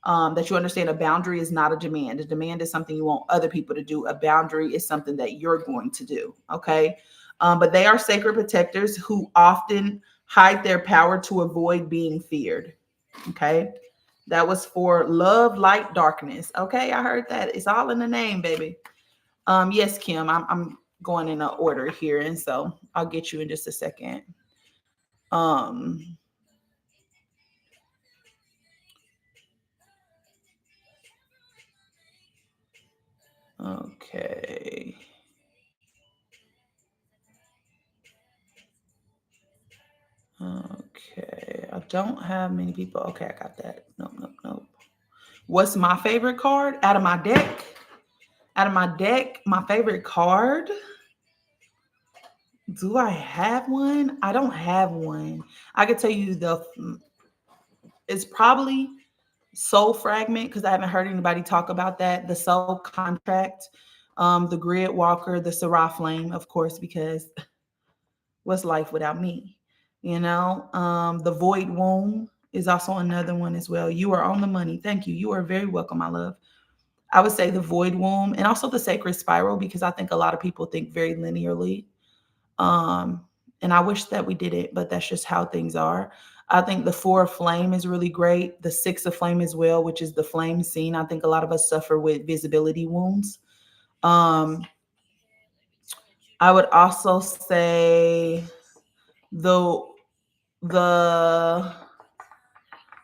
A: that you understand a boundary is not a demand. A demand is something you want other people to do. A boundary is something that you're going to do. Okay, but they are sacred protectors who often hide their power to avoid being feared. Okay. That was for love, light, darkness. Okay, I heard that. It's all in the name, baby. Yes, Kim, I'm going in an order here, and so I'll get you in just a second. Okay. Okay. I don't have many people. Okay, I got that. Nope. What's my favorite card out of my deck? My favorite card. Do I have one? I don't have one. I could tell you it's probably Soul Fragment, because I haven't heard anybody talk about that. The Soul Contract, the Grid Walker, the Sarah Flame, of course, because what's life without me? The Void Womb is also another one as well. You are on the money. Thank you. You are very welcome, my love. I would say the Void Womb and also the Sacred Spiral, because I think a lot of people think very linearly. And I wish that we did it, but that's just how things are. I think the 4 of flame is really great. The 6 of flame as well, which is the flame scene. I think a lot of us suffer with visibility wounds. Um, I would also say the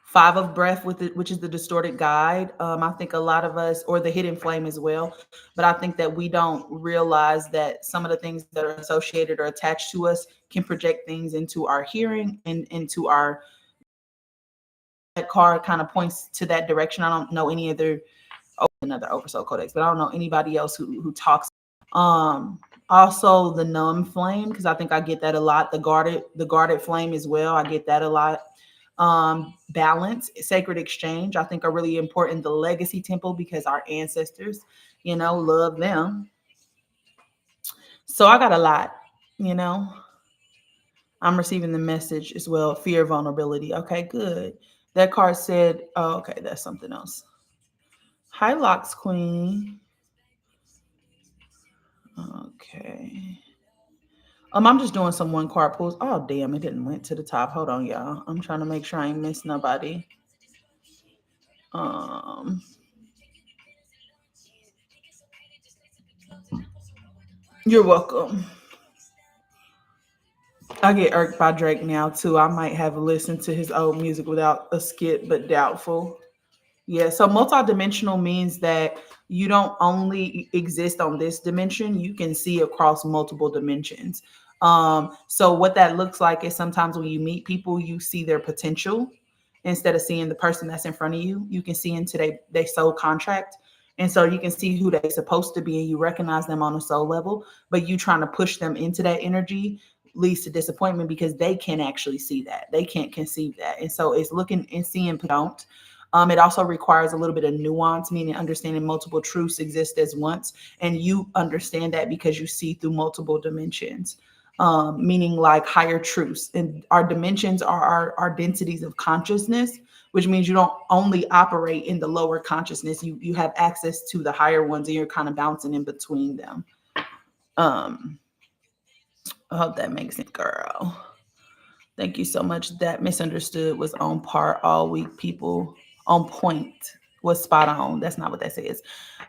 A: 5 of breath with it, which is the distorted guide. I think a lot of us, or the hidden flame as well, but I think that we don't realize that some of the things that are associated or attached to us can project things into our hearing and into our, that card kind of points to that direction. I don't know any other, another oversoul codex, but I don't know anybody else who talks. Also the numb flame, because I think I get that a lot. The guarded flame as well, I get that a lot. Balance, sacred exchange, I think are really important. The legacy temple, because our ancestors, love them. So I got a lot, I'm receiving the message as well. Fear, vulnerability. Okay, good. That card said, oh, okay, that's something else. Hi, Locks Queen. Okay. I'm just doing some 1 card pulls. Oh, damn, it didn't went to the top. Hold on, y'all. I'm trying to make sure I ain't miss nobody. You're welcome. I get irked by Drake now too. I might have listened to his old music without a skit, but doubtful. Yeah, so multidimensional means that you don't only exist on this dimension, you can see across multiple dimensions. So what that looks like is sometimes when you meet people, you see their potential instead of seeing the person that's in front of you. You can see into their soul contract. And so you can see who they're supposed to be and you recognize them on a soul level, but you trying to push them into that energy leads to disappointment because they can't actually see that. They can't conceive that. And so it's looking and seeing, but don't. It also requires a little bit of nuance, meaning understanding multiple truths exist as once. And you understand that because you see through multiple dimensions, meaning like higher truths. And our dimensions are our densities of consciousness, which means you don't only operate in the lower consciousness. You have access to the higher ones and you're kind of bouncing in between them. I hope that makes sense, girl. Thank you so much. That misunderstood was on par all week, people. On point was spot on. That's not what that says.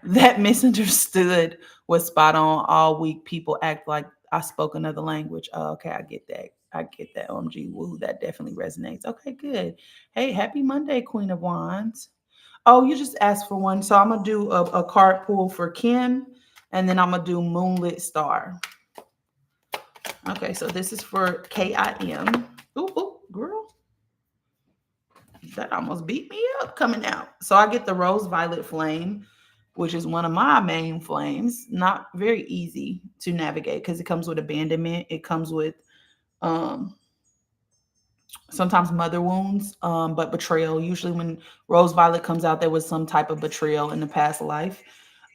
A: That misunderstood was spot on all week. People act like I spoke another language. Oh, okay, I get that. I get that. OMG, woo, that definitely resonates. Okay, good. Hey, happy Monday, Queen of Wands. Oh, you just asked for one. So I'm going to do a card pull for Kim, and then I'm going to do Moonlit Star. Okay, so this is for Kim. Ooh, girl. That almost beat me up coming out. So I get the Rose Violet Flame, which is one of my main flames. Not very easy to navigate because it comes with abandonment. It comes with sometimes mother wounds, but betrayal. Usually when Rose Violet comes out, there was some type of betrayal in the past life.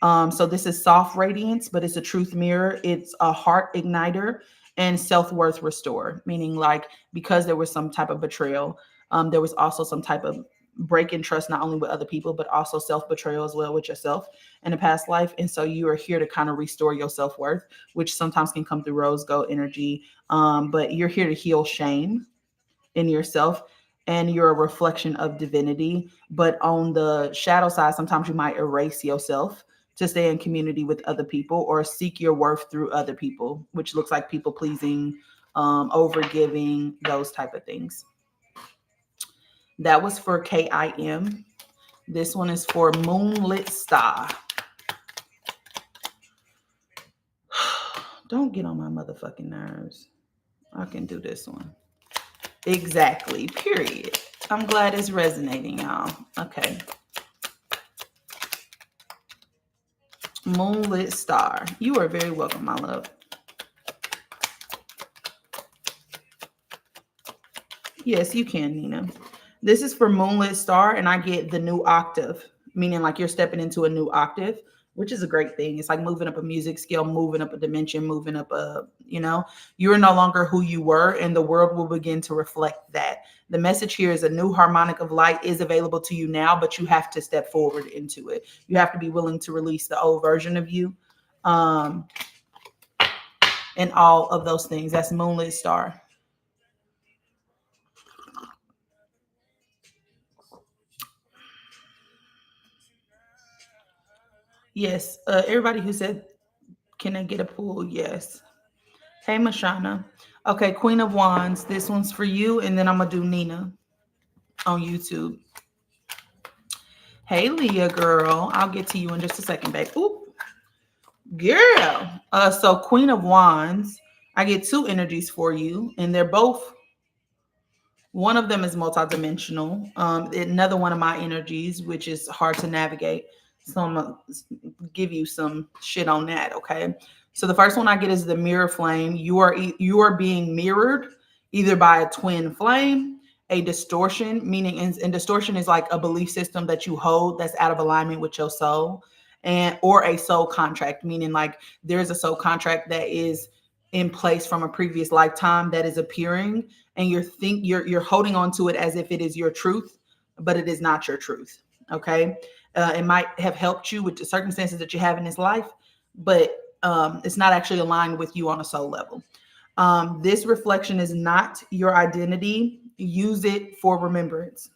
A: So this is soft radiance, but it's a truth mirror. It's a heart igniter and self-worth restore, meaning like because there was some type of betrayal, there was also some type of break in trust, not only with other people, but also self-betrayal as well with yourself in a past life. And so you are here to kind of restore your self-worth, which sometimes can come through rose gold energy. But you're here to heal shame in yourself, and you're a reflection of divinity. But on the shadow side, sometimes you might erase yourself to stay in community with other people or seek your worth through other people, which looks like people pleasing, overgiving, those type of things. That was for Kim. This one is for Moonlit Star. Don't get on my motherfucking nerves. I can do this one. Exactly. Period. I'm glad it's resonating, y'all. Okay. Moonlit Star. You are very welcome, my love. Yes, you can, Nina. This is for Moonlit Star, and I get the new octave, meaning like you're stepping into a new octave, which is a great thing. It's like moving up a music scale, moving up a dimension, moving up a, you're no longer who you were, and the world will begin to reflect that. The message here is a new harmonic of light is available to you now, but you have to step forward into it. You have to be willing to release the old version of you. and all of those things. That's Moonlit Star. Yes, everybody who said, can I get a pool? Yes. Hey, Mashana. Okay, Queen of Wands. This one's for you, and then I'm gonna do Nina on YouTube. Hey, Leah, girl. I'll get to you in just a second, babe. Oop, girl. So Queen of Wands. I get two energies for you, and they're both. One of them is multidimensional. Another one of my energies, which is hard to navigate. So I'm gonna give you some shit on that. Okay. So the first one I get is the mirror flame. You are being mirrored either by a twin flame, a distortion, meaning and distortion is like a belief system that you hold that's out of alignment with your soul, and or a soul contract, meaning like there's a soul contract that is in place from a previous lifetime that is appearing, and you're holding on to it as if it is your truth, but it is not your truth. Okay. It might have helped you with the circumstances that you have in this life, but it's not actually aligned with you on a soul level. This reflection is not your identity. Use it for remembrance.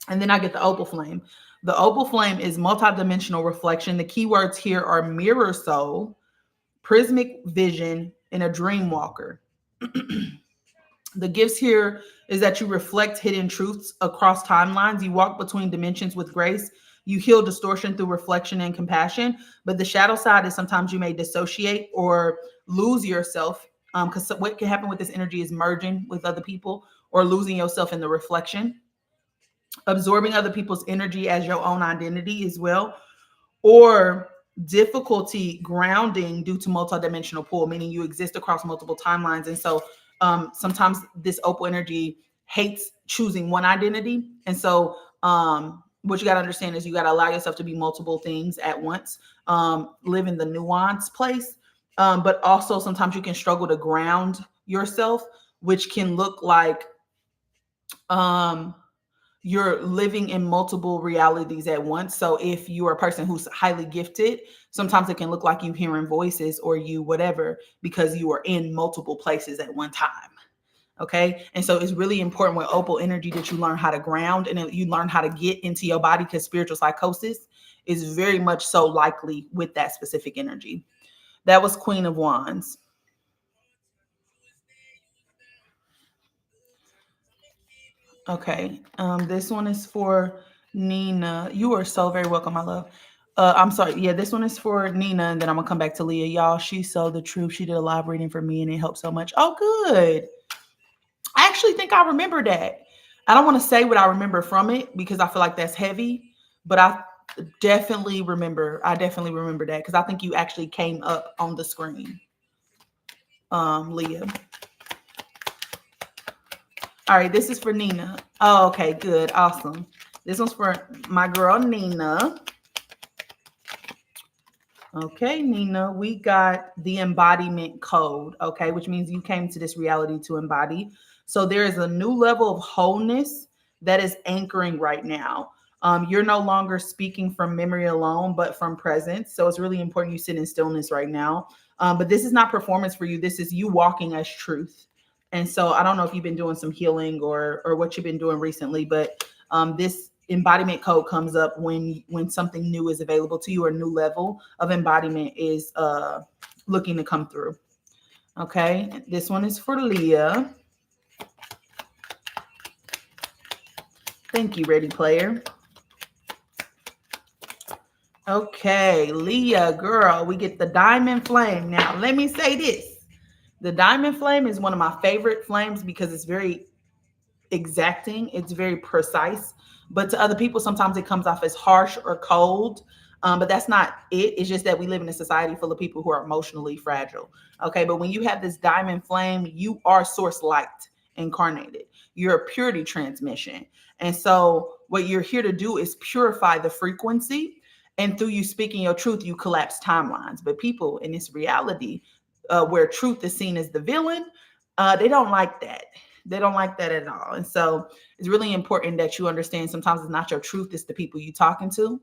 A: And then I get the opal flame. The opal flame is multidimensional reflection. The keywords here are mirror soul, prismic vision, and a dream walker. The gifts here is that you reflect hidden truths across timelines. You walk between dimensions with grace. You heal distortion through reflection and compassion. But the shadow side is sometimes you may dissociate or lose yourself, because what can happen with this energy is merging with other people or losing yourself in the reflection, absorbing other people's energy as your own identity as well, or difficulty grounding due to multidimensional pull, meaning you exist across multiple timelines. And so sometimes this opal energy hates choosing one identity. And so what you got to understand is you got to allow yourself to be multiple things at once, live in the nuance place. But also sometimes you can struggle to ground yourself, which can look like you're living in multiple realities at once. So if you're a person who's highly gifted, sometimes it can look like you hearing voices or you whatever, because you are in multiple places at one time. Okay. And so it's really important with opal energy that you learn how to ground and you learn how to get into your body, because spiritual psychosis is very much so likely with that specific energy. That was Queen of Wands. Okay. This one is for Nina. You are so very welcome, my love. I'm sorry. Yeah, this one is for Nina, and then I'm gonna come back to Leah. Y'all, she's so the truth. She did a live reading for me, and it helped so much. Oh, good. I actually think I remember that. I don't want to say what I remember from it because I feel like that's heavy, but I definitely remember. I definitely remember that because I think you actually came up on the screen, Leah. All right, this is for Nina. Oh, okay, good, awesome. This one's for my girl Nina. Okay, Nina, we got the embodiment code, okay, which means you came to this reality to embody. So there is a new level of wholeness that is anchoring right now. You're no longer speaking from memory alone, but from presence. So it's really important you sit in stillness right now. But this is not performance for you. This is you walking as truth. And so I don't know if you've been doing some healing or what you've been doing recently, but this embodiment code comes up when something new is available to you or a new level of embodiment is looking to come through. Okay, this one is for Leah. Thank you, Ready Player. Okay, Leah, girl, we get the diamond flame. Now, let me say this. The diamond flame is one of my favorite flames because it's very exacting. It's very precise. But to other people, sometimes it comes off as harsh or cold. But that's not it. It's just that we live in a society full of people who are emotionally fragile. Okay, but when you have this diamond flame, you are source light incarnated. You're a purity transmission. And so what you're here to do is purify the frequency. And through you speaking your truth, you collapse timelines. But people in this reality, where truth is seen as the villain, they don't like that. They don't like that at all. And so it's really important that you understand sometimes it's not your truth, it's the people you're talking to.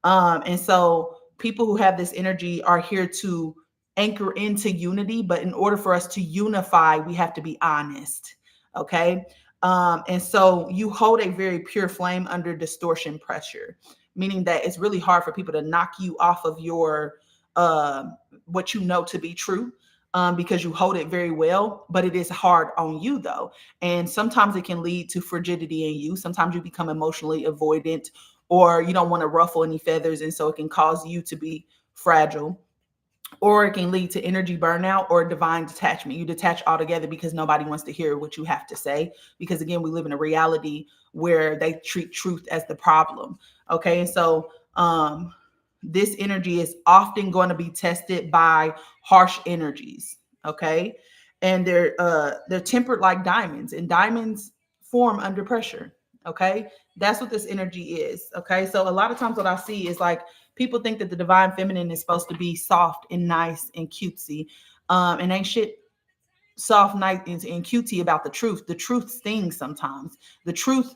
A: And so people who have this energy are here to anchor into unity, but in order for us to unify, we have to be honest. Okay. And so you hold a very pure flame under distortion pressure, meaning that it's really hard for people to knock you off of your what you know to be true, because you hold it very well, but it is hard on you though. And sometimes it can lead to frigidity in you. Sometimes you become emotionally avoidant, or you don't want to ruffle any feathers. And so it can cause you to be fragile, or it can lead to energy burnout or divine detachment. You detach altogether because nobody wants to hear what you have to say. Because again, we live in a reality where they treat truth as the problem. Okay. And so, this energy is often going to be tested by harsh energies. Okay. And they're tempered like diamonds, and diamonds form under pressure. Okay. That's what this energy is. Okay. So a lot of times what I see is like, people think that the divine feminine is supposed to be soft and nice and cutesy. And ain't shit soft, nice, and cutesy about the truth. The truth stings sometimes. The truth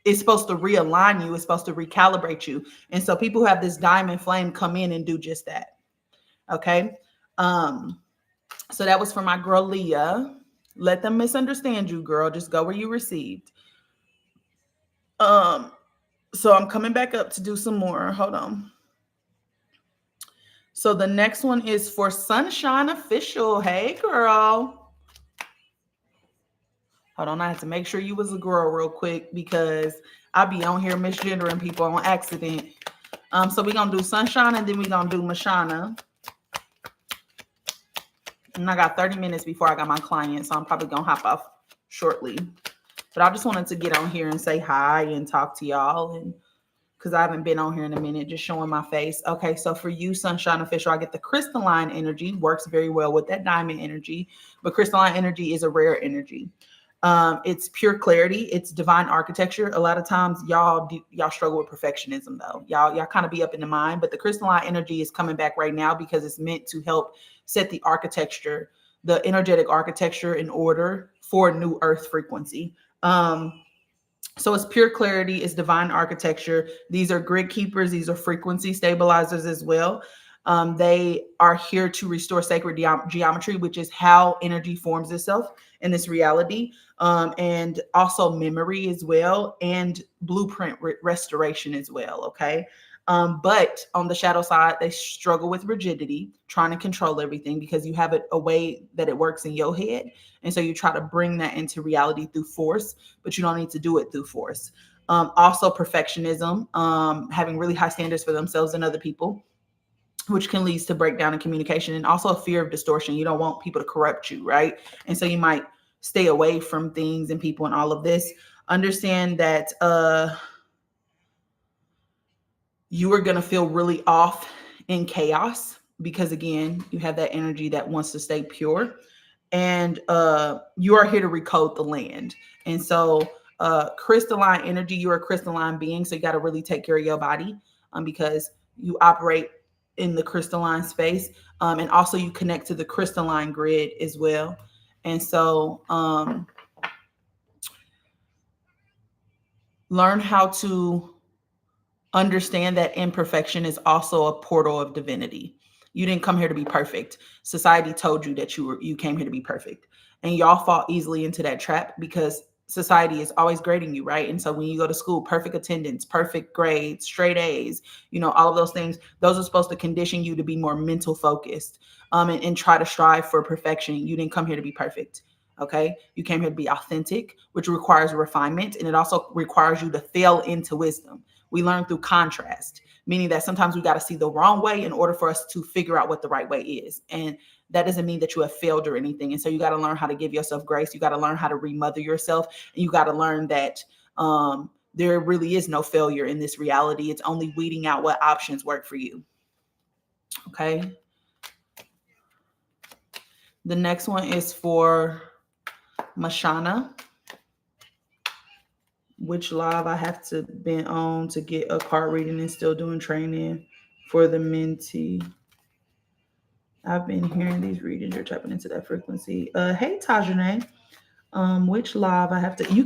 A: is supposed to realign you. It's supposed to recalibrate you. And so people who have this diamond flame come in and do just that. Okay. So that was for my girl, Leah. Let them misunderstand you, girl. Just go where you received. So I'm coming back up to do some more. Hold on. So the next one is for Sunshine Official. Hey, girl. Hold on. I have to make sure you was a girl real quick, because I be on here misgendering people on accident. So we're going to do Sunshine, and then we're going to do Mashana. And I got 30 minutes before I got my client, so I'm probably going to hop off shortly. But I just wanted to get on here and say hi and talk to y'all, and because I haven't been on here in a minute, just showing my face. Okay, so for you, Sunshine Official, I get the crystalline energy. Works very well with that diamond energy. But crystalline energy is a rare energy. It's pure clarity. It's divine architecture. A lot of times y'all struggle with perfectionism though. Y'all kind of be up in the mind, but the crystalline energy is coming back right now because it's meant to help set the architecture, the energetic architecture in order for new earth frequency. So it's pure clarity, it's divine architecture. These are grid keepers. These are frequency stabilizers as well. They are here to restore sacred geometry, which is how energy forms itself in this reality, and also memory as well, and blueprint restoration as well. Okay. But on the shadow side, they struggle with rigidity, trying to control everything because you have it a way that it works in your head. And so you try to bring that into reality through force, but you don't need to do it through force. Also perfectionism, having really high standards for themselves and other people, which can lead to breakdown in communication, and also a fear of distortion. You don't want people to corrupt you, right? And so you might stay away from things and people and all of this. Understand that you are going to feel really off in chaos because, again, you have that energy that wants to stay pure. And you are here to recode the land. And so crystalline energy, you're a crystalline being. So you got to really take care of your body because you operate in the crystalline space. And also you connect to the crystalline grid as well. And so learn how to understand that imperfection is also a portal of divinity. You didn't come here to be perfect. Society told you that you came here to be perfect. And y'all fall easily into that trap because society is always grading you, right? And so when you go to school, perfect attendance, perfect grades, straight A's, all of those things, those are supposed to condition you to be more mental focused and try to strive for perfection. You didn't come here to be perfect. Okay. You came here to be authentic, which requires refinement. And it also requires you to fail into wisdom. We learn through contrast, meaning that sometimes we got to see the wrong way in order for us to figure out what the right way is. And that doesn't mean that you have failed or anything. And so you got to learn how to give yourself grace. You got to learn how to remother yourself. And you got to learn that there really is no failure in this reality. It's only weeding out what options work for you. Okay. The next one is for Mashana. Which live I have to been on to get a card reading and still doing training for the mentee. I've been hearing these readings. You're tapping into that frequency. Hey Tajane. Which live I have to? You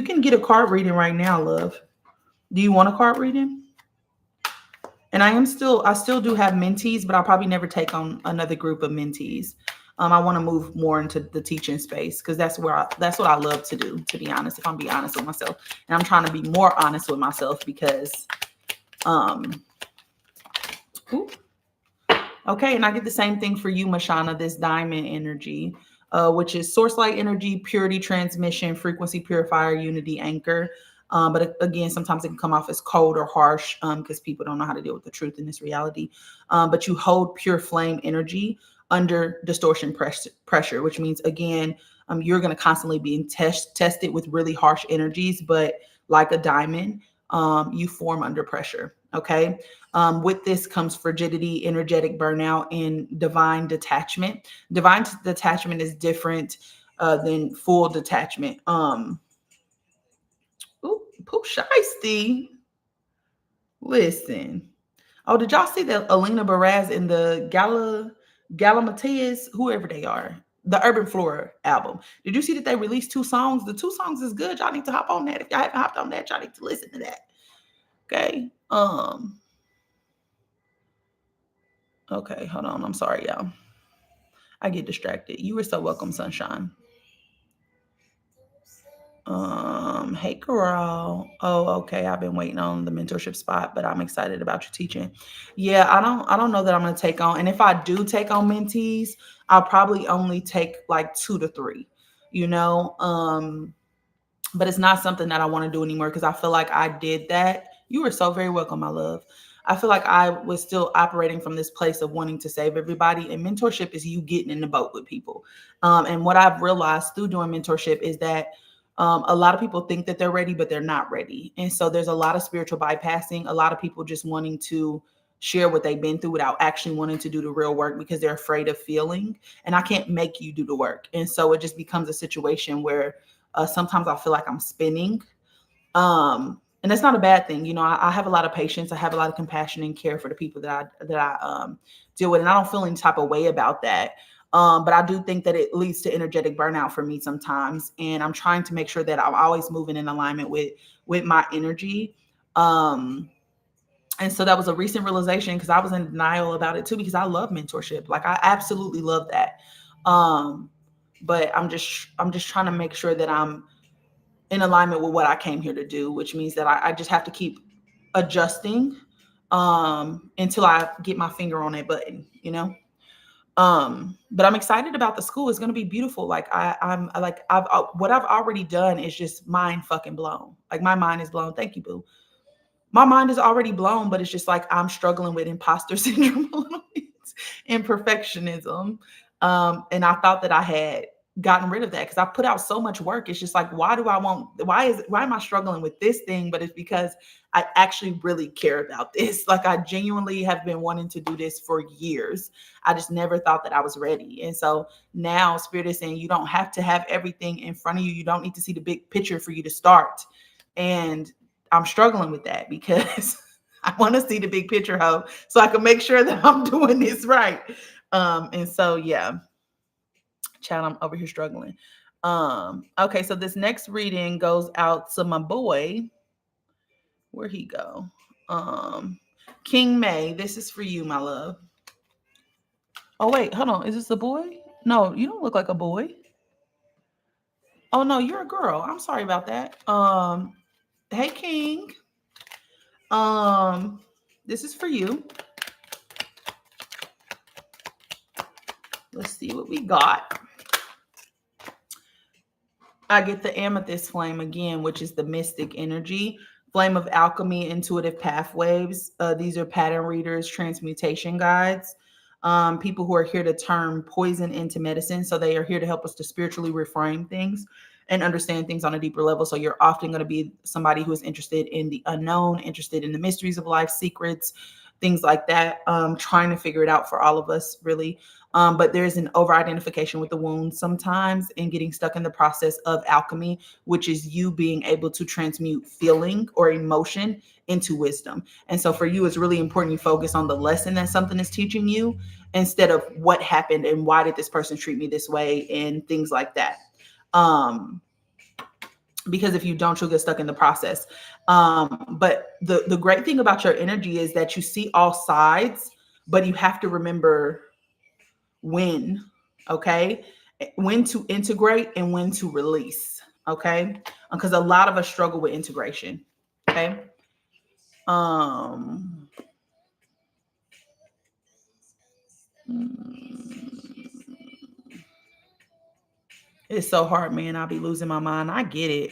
A: can get a card reading right now, love. Do you want a card reading? And I still do have mentees, but I'll probably never take on another group of mentees. I want to move more into the teaching space because that's what I love to do, to be honest, if I'm being honest with myself. And I'm trying to be more honest with myself because, okay. And I get the same thing for you, Mashana, this diamond energy, which is source light energy, purity transmission, frequency purifier, unity anchor. But again, sometimes it can come off as cold or harsh because people don't know how to deal with the truth in this reality. But you hold pure flame energy under distortion pressure, which means, again, you're going to constantly be tested with really harsh energies. But like a diamond, you form under pressure. Okay. With this comes frigidity, energetic burnout, and divine detachment. Divine detachment is different than full detachment. Pooh Shiesty. Listen. Oh, did y'all see that Alina Baraz in the Galimatias, whoever they are, the Urban Flora album? Did you see that they released 2 songs? The 2 songs is good. Y'all need to hop on that. If y'all haven't hopped on that, y'all need to listen to that. Okay. Okay, hold on. I'm sorry, y'all. I get distracted. You were so welcome, sunshine. Hey girl. Oh, okay. I've been waiting on the mentorship spot, but I'm excited about your teaching. Yeah, I don't know that I'm gonna take on, and if I do take on mentees, I'll probably only take like 2 to 3, you know. But it's not something that I want to do anymore because I feel like I did that. You were so very welcome, my love. I feel like I was still operating from this place of wanting to save everybody. And mentorship is you getting in the boat with people. And what I've realized through doing mentorship is that a lot of people think that they're ready, but they're not ready. And so there's a lot of spiritual bypassing, a lot of people just wanting to share what they've been through without actually wanting to do the real work because they're afraid of feeling. And I can't make you do the work. And so it just becomes a situation where sometimes I feel like I'm spinning. And that's not a bad thing. You know, I have a lot of patience. I have a lot of compassion and care for the people that I deal with. And I don't feel any type of way about that. But I do think that it leads to energetic burnout for me sometimes. And I'm trying to make sure that I'm always moving in alignment with my energy. And so that was a recent realization because I was in denial about it too, because I love mentorship. Like I absolutely love that. But I'm just trying to make sure that I'm in alignment with what I came here to do, which means that I just have to keep adjusting until I get my finger on that button, you know? But I'm excited about the school. It's going to be beautiful. Like what I've already done is just mind fucking blown. Like my mind is blown. Thank you, boo. My mind is already blown, but it's just like I'm struggling with imposter syndrome a little bit and perfectionism. And I thought that I had gotten rid of that because I put out so much work. It's just like, why am I struggling with this thing? But it's because I actually really care about this. Like I genuinely have been wanting to do this for years. I just never thought that I was ready. And so now Spirit is saying you don't have to have everything in front of you. You don't need to see the big picture for you to start. And I'm struggling with that because I want to see the big picture, ho, so I can make sure that I'm doing this right. And so, yeah, child, I'm over here struggling. Okay, so this next reading goes out to my boy. Where'd he go? King May, this is for you, my love. Oh, wait, hold on. Is this a boy? No, you don't look like a boy. Oh, no, you're a girl. I'm sorry about that. Hey, King. This is for you. Let's see what we got. I get the amethyst flame again, which is the mystic energy. Flame of alchemy, intuitive pathways. These are pattern readers, transmutation guides. People who are here to turn poison into medicine. So they are here to help us to spiritually reframe things and understand things on a deeper level. So you're often going to be somebody who is interested in the unknown, interested in the mysteries of life, secrets, things like that, trying to figure it out for all of us, really. But there's an over-identification with the wound sometimes and getting stuck in the process of alchemy, which is you being able to transmute feeling or emotion into wisdom. And so for you, it's really important you focus on the lesson that something is teaching you instead of what happened and why did this person treat me this way and things like that. because if you don't, you'll get stuck in the process. But the great thing about your energy is that you see all sides, but you have to remember when, okay? When to integrate and when to release, okay? Because a lot of us struggle with integration, okay? Um, it's so hard, man. I'll be losing my mind. I get it.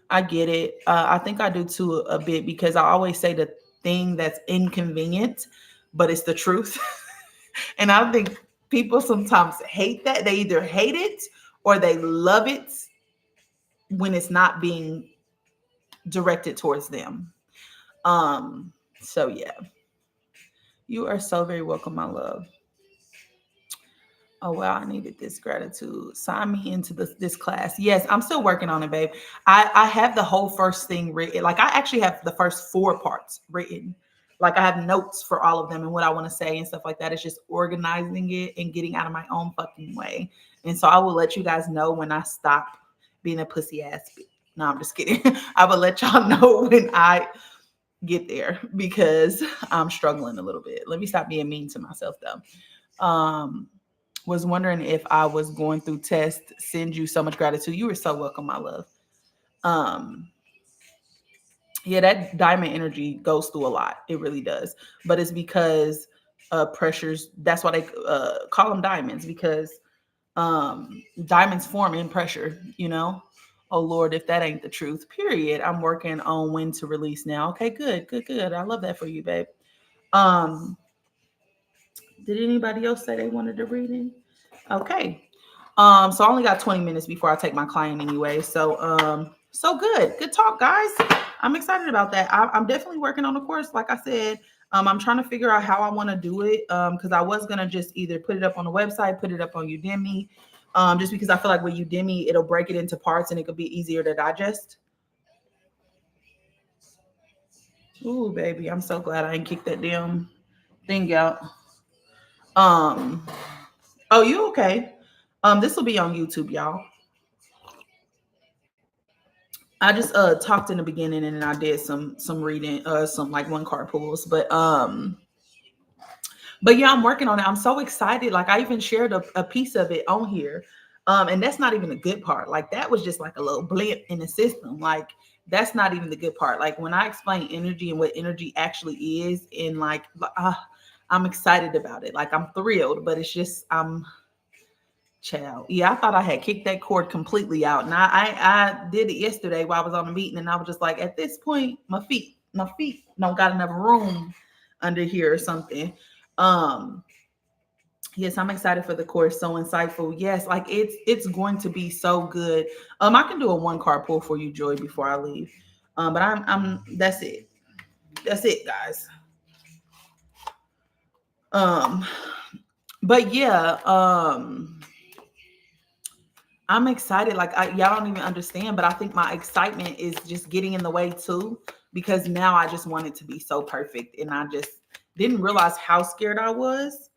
A: I get it. I think I do too a bit because I always say the thing that's inconvenient, but it's the truth. And I think people sometimes hate that. They either hate it or they love it when it's not being directed towards them. So yeah. You are so very welcome, my love. Oh wow, I needed this gratitude. Sign me into this class. Yes, I'm still working on it, babe. I have the whole first thing written. Like I actually have the first 4 parts written. Like I have notes for all of them and what I want to say and stuff like that. It's just organizing it and getting out of my own fucking way. And so I will let you guys know when I stop being a pussy ass bitch. No, I'm just kidding. I will let y'all know when I get there because I'm struggling a little bit. Let me stop being mean to myself though. Was wondering if I was going through tests. Send you so much gratitude. You were so welcome, my love. Um, yeah, that diamond energy goes through a lot. It really does. But it's because pressures. That's why they call them diamonds, because diamonds form in pressure, you know. Oh Lord, if that ain't the truth, period. I'm working on when to release now. Okay, good, good, good. I love that for you, babe. Um, did anybody else say they wanted to read it? Okay. So I only got 20 minutes before I take my client anyway. So good. Good talk, guys. I'm excited about that. I'm definitely working on the course. Like I said, I'm trying to figure out how I want to do it. Because I was gonna just either put it up on the website, put it up on Udemy. Just because I feel like with Udemy, it'll break it into parts and it could be easier to digest. Ooh, baby, I'm so glad I didn't kick that damn thing out. Um, oh, you okay? This will be on YouTube, y'all. I just talked in the beginning and then I did some reading, some like one card pulls, but yeah, I'm working on it. I'm so excited. Like I even shared a piece of it on here. And that's not even the good part. Like that was just like a little blip in the system. Like that's not even the good part. Like when I explain energy and what energy actually is, and like I'm excited about it. Like I'm thrilled, but it's just child. Yeah, I thought I had kicked that cord completely out. And I did it yesterday while I was on the meeting, and I was just like, at this point, my feet don't got enough room under here or something. Um, yes, I'm excited for the course. So insightful. Yes, like it's going to be so good. I can do a 1 card pull for you, Joy, before I leave. But I'm that's it. That's it, guys. Um, but yeah, I'm excited. Like y'all don't even understand, but I think my excitement is just getting in the way too, because now I just want it to be so perfect, and I just didn't realize how scared I was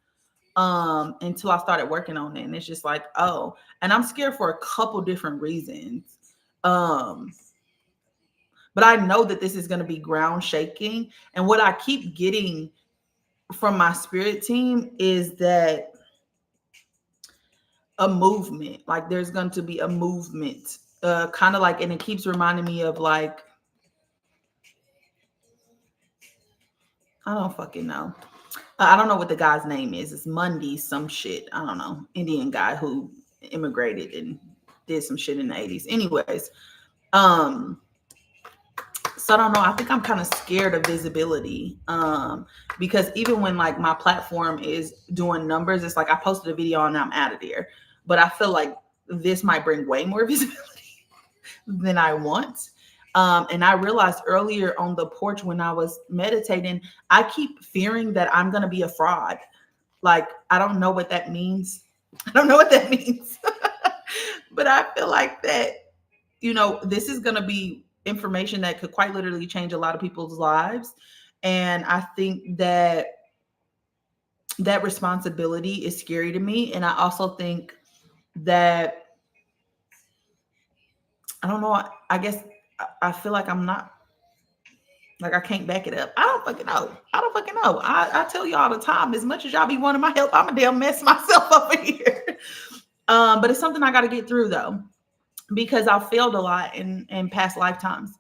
A: until I started working on it, and it's just like, oh, and I'm scared for a couple different reasons. Um, but I know that this is going to be ground shaking, and what I keep getting from my spirit team is that a movement, like there's going to be a movement, kind of like, and it keeps reminding me of like, I don't fucking know. I don't know what the guy's name is. It's Mundy, some shit. I don't know. Indian guy who immigrated and did some shit in the 80s. Anyways, um, so I don't know. I think I'm kind of scared of visibility. Because even when like my platform is doing numbers, it's like I posted a video and I'm out of there. But I feel like this might bring way more visibility than I want. And I realized earlier on the porch when I was meditating, I keep fearing that I'm going to be a fraud. Like, I don't know what that means. I don't know what that means. But I feel like that, you know, this is going to be information that could quite literally change a lot of people's lives. And I think that that responsibility is scary to me. And I also think that I don't know. I guess I feel like I'm not, like I can't back it up. I don't fucking know. I don't fucking know. I tell you all the time, as much as y'all be wanting my help, I'm a damn mess myself over here. But it's something I got to get through though, because I failed a lot in past lifetimes.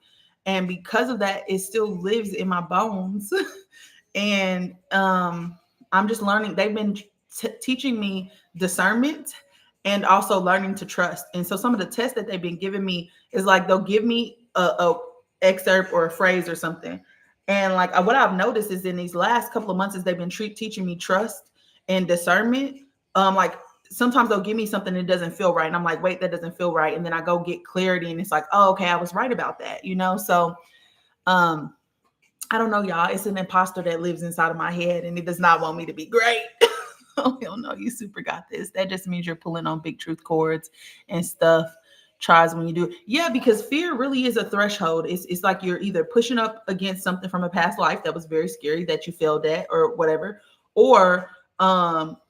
A: And because of that, it still lives in my bones. And I'm just learning. They've been teaching me discernment and also learning to trust. And so some of the tests that they've been giving me is like they'll give me a excerpt or a phrase or something. And like what I've noticed is in these last couple of months is they've been teaching me trust and discernment. Like sometimes they'll give me something that doesn't feel right. And I'm like, wait, that doesn't feel right. And then I go get clarity and it's like, oh, okay, I was right about that, you know? So um, I don't know, y'all. It's an imposter that lives inside of my head and it does not want me to be great. Oh, hell no, you super got this. That just means you're pulling on big truth cords and stuff. Tries when you do it. Yeah, because fear really is a threshold. It's like you're either pushing up against something from a past life that was very scary that you failed at or whatever, or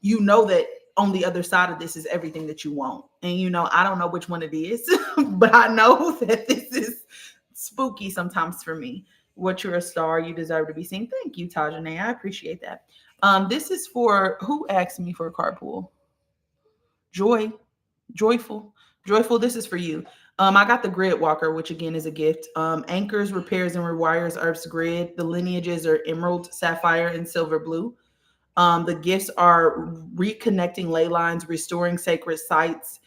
A: you know that on the other side of this is everything that you want. And you know, I don't know which one it is, but I know that this is spooky sometimes for me. What, you're a star, you deserve to be seen. Thank you, Tajane. I appreciate that. This is for who asked me for a carpool? Joyful. Joyful, this is for you. I got the Grid Walker, which again is a gift. Anchors, repairs, and rewires Earth's grid. The lineages are emerald, sapphire, and silver blue. The gifts are reconnecting ley lines, restoring sacred sites,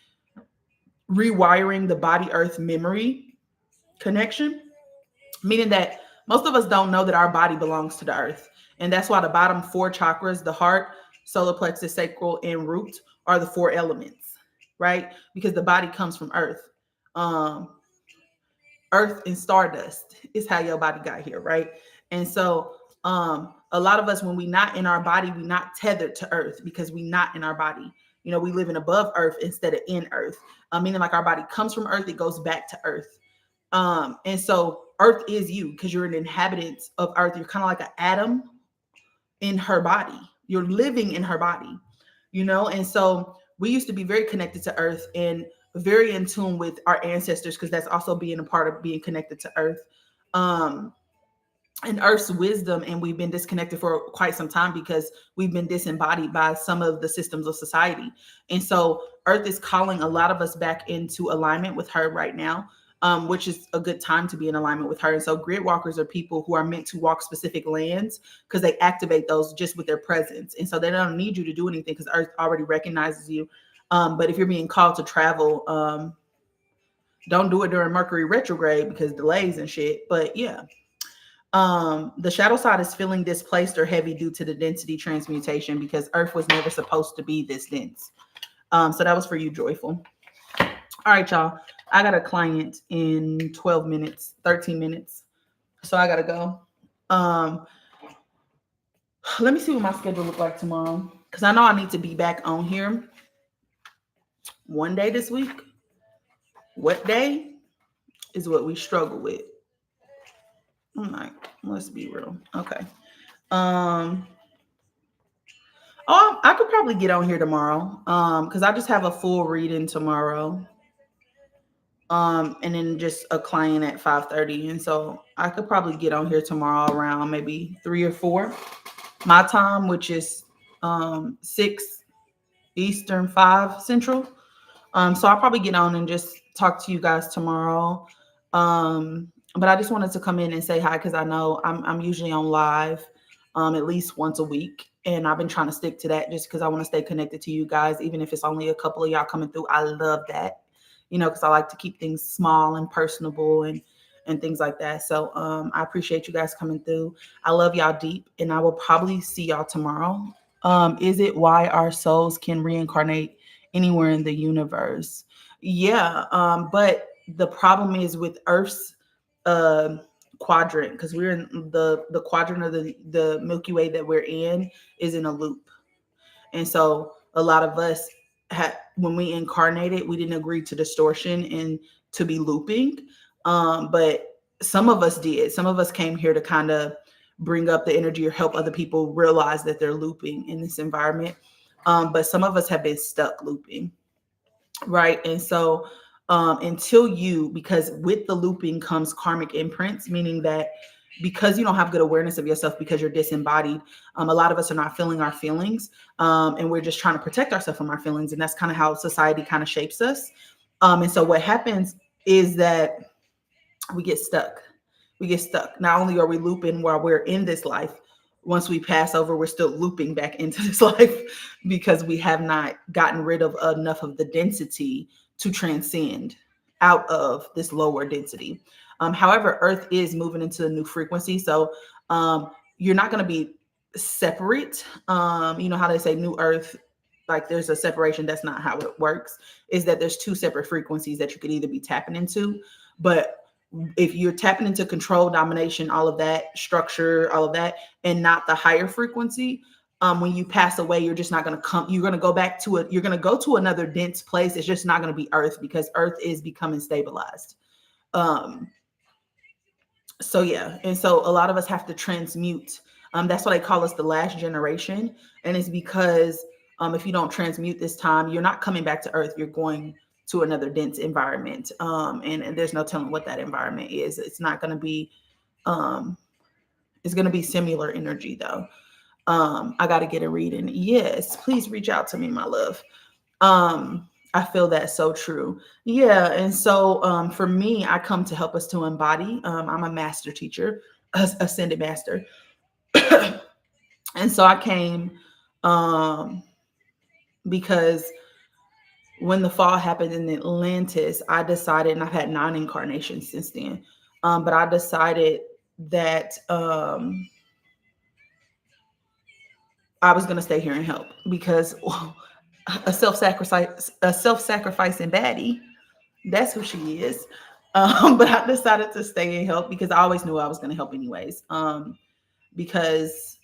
A: rewiring the body earth memory connection, meaning that most of us don't know that our body belongs to the earth. And that's why the bottom four chakras, the heart, solar plexus, sacral, and root, are the four elements, right? Because the body comes from earth. Um, Earth and stardust is how your body got here, right? And so a lot of us, when we not in our body, we not tethered to earth because we not in our body. You know, we living above earth instead of in earth. Meaning like our body comes from earth, it goes back to earth. And so earth is you because you're an inhabitant of earth. You're kind of like an atom in her body. You're living in her body, you know? And so we used to be very connected to earth and very in tune with our ancestors, because that's also being a part of being connected to earth. And earth's wisdom, and we've been disconnected for quite some time because we've been disembodied by some of the systems of society. And so earth is calling a lot of us back into alignment with her right now, which is a good time to be in alignment with her. And so grid walkers are people who are meant to walk specific lands because they activate those just with their presence. And so they don't need you to do anything because earth already recognizes you. But if you're being called to travel, don't do it during Mercury retrograde because delays and shit. But yeah. The shadow side is feeling displaced or heavy due to the density transmutation because Earth was never supposed to be this dense. So that was for you, Joyful. All right, y'all. I got a client in 12 minutes, 13 minutes. So I gotta go. Let me see what my schedule look like tomorrow. Because I know I need to be back on here one day this week. What day is what we struggle with. I'm like, let's be real. Okay. Oh, I could probably get on here tomorrow. Because I just have a full reading tomorrow. And then just a client at 5:30. And so I could probably get on here tomorrow around maybe 3 or 4 my time, which is 6 Eastern, 5 Central. So I'll probably get on and just talk to you guys tomorrow. But I just wanted to come in and say hi because I know I'm usually on live at least once a week. And I've been trying to stick to that just because I want to stay connected to you guys, even if it's only a couple of y'all coming through. I love that, you know, because I like to keep things small and personable and things like that. So I appreciate you guys coming through. I love y'all deep, and I will probably see y'all tomorrow. Is it why our souls can reincarnate anywhere in the universe? Yeah, but the problem is with Earth's quadrant, because we're in the quadrant of the Milky Way that we're in is in a loop. And so a lot of us when we incarnated, we didn't agree to distortion and to be looping. But some of us did. Some of us came here to kind of bring up the energy or help other people realize that they're looping in this environment. But some of us have been stuck looping. Right. And so until you, because with the looping comes karmic imprints, meaning that because you don't have good awareness of yourself because you're disembodied, a lot of us are not feeling our feelings, and we're just trying to protect ourselves from our feelings, and that's kind of how society kind of shapes us. And so what happens is that we get stuck. We get stuck. Not only are we looping while we're in this life, once we pass over, we're still looping back into this life because we have not gotten rid of enough of the density to transcend out of this lower density. However, Earth is moving into a new frequency. So you're not going to be separate. You know how they say new Earth, like there's a separation. That's not how it works. Is that there's two separate frequencies that you could either be tapping into. But if you're tapping into control, domination, all of that structure, all of that, and not the higher frequency, when you pass away, you're just not going to come. You're going to go back to it. You're going to go to another dense place. It's just not going to be Earth because Earth is becoming stabilized. So yeah, and so a lot of us have to transmute. That's why they call us the last generation, and it's because if you don't transmute this time, you're not coming back to Earth. You're going to another dense environment, and there's no telling what that environment is. It's not going to be. It's going to be similar energy though. I got to get a reading. Yes, please reach out to me, my love. I feel that's so true. Yeah. And so for me, I come to help us to embody. I'm a master teacher, ascended master. And so I came because when the fall happened in Atlantis, I decided, and I've had 9 incarnations since then, but I decided that I was going to stay here and help because a self-sacrificing baddie, that's who she is. But I decided to stay and help because I always knew I was going to help anyways. Because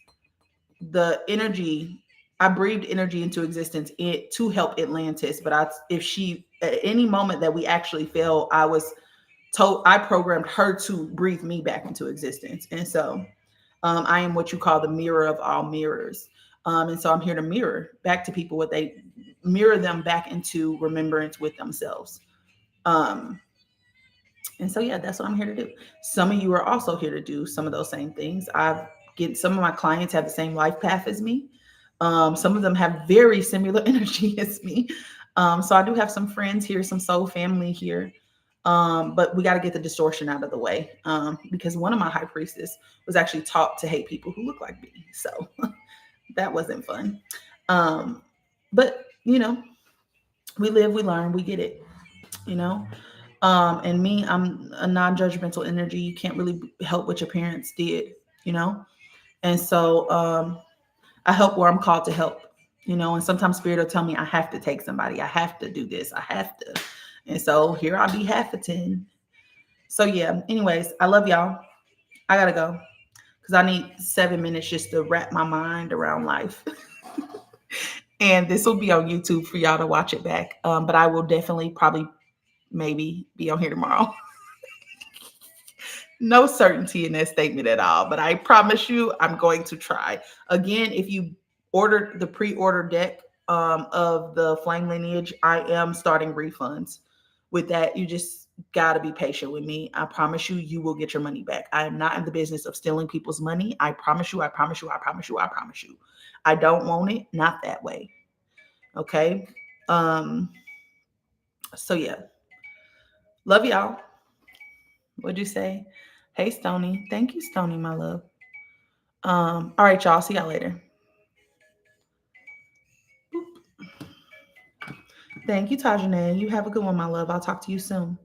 A: the energy, I breathed energy into existence to help Atlantis. But if she, at any moment that we actually fell, I programmed her to breathe me back into existence. And so I am what you call the mirror of all mirrors. And so I'm here to mirror back to people what they mirror them back into remembrance with themselves. And so, yeah, that's what I'm here to do. Some of you are also here to do some of those same things. Some of my clients have the same life path as me. Some of them have very similar energy as me. So I do have some friends here, some soul family here. But we got to get the distortion out of the way because one of my high priestess was actually taught to hate people who look like me. So that wasn't fun. But, we live, we learn, we get it, you know. And me, I'm a non-judgmental energy. You can't really help what your parents did, you know. And so I help where I'm called to help, and sometimes spirit will tell me I have to take somebody, I have to do this, I have to. And so here I'll be half a 10. So yeah, anyways, I love y'all. I gotta go because I need 7 minutes just to wrap my mind around life. And this will be on YouTube for y'all to watch it back. But I will definitely probably maybe be on here tomorrow. No certainty in that statement at all, but I promise you I'm going to try. Again, if you ordered the pre-order deck of the Flame Lineage, I am starting refunds. With that, you just got to be patient with me. I promise you, you will get your money back. I am not in the business of stealing people's money. I promise you, I promise you, I promise you, I promise you. I don't want it, not that way. Okay? So yeah. Love y'all. What'd you say? Hey, Stony. Thank you, Stony, my love. All right, y'all. See y'all later. Boop. Thank you, Tajane. You have a good one, my love. I'll talk to you soon.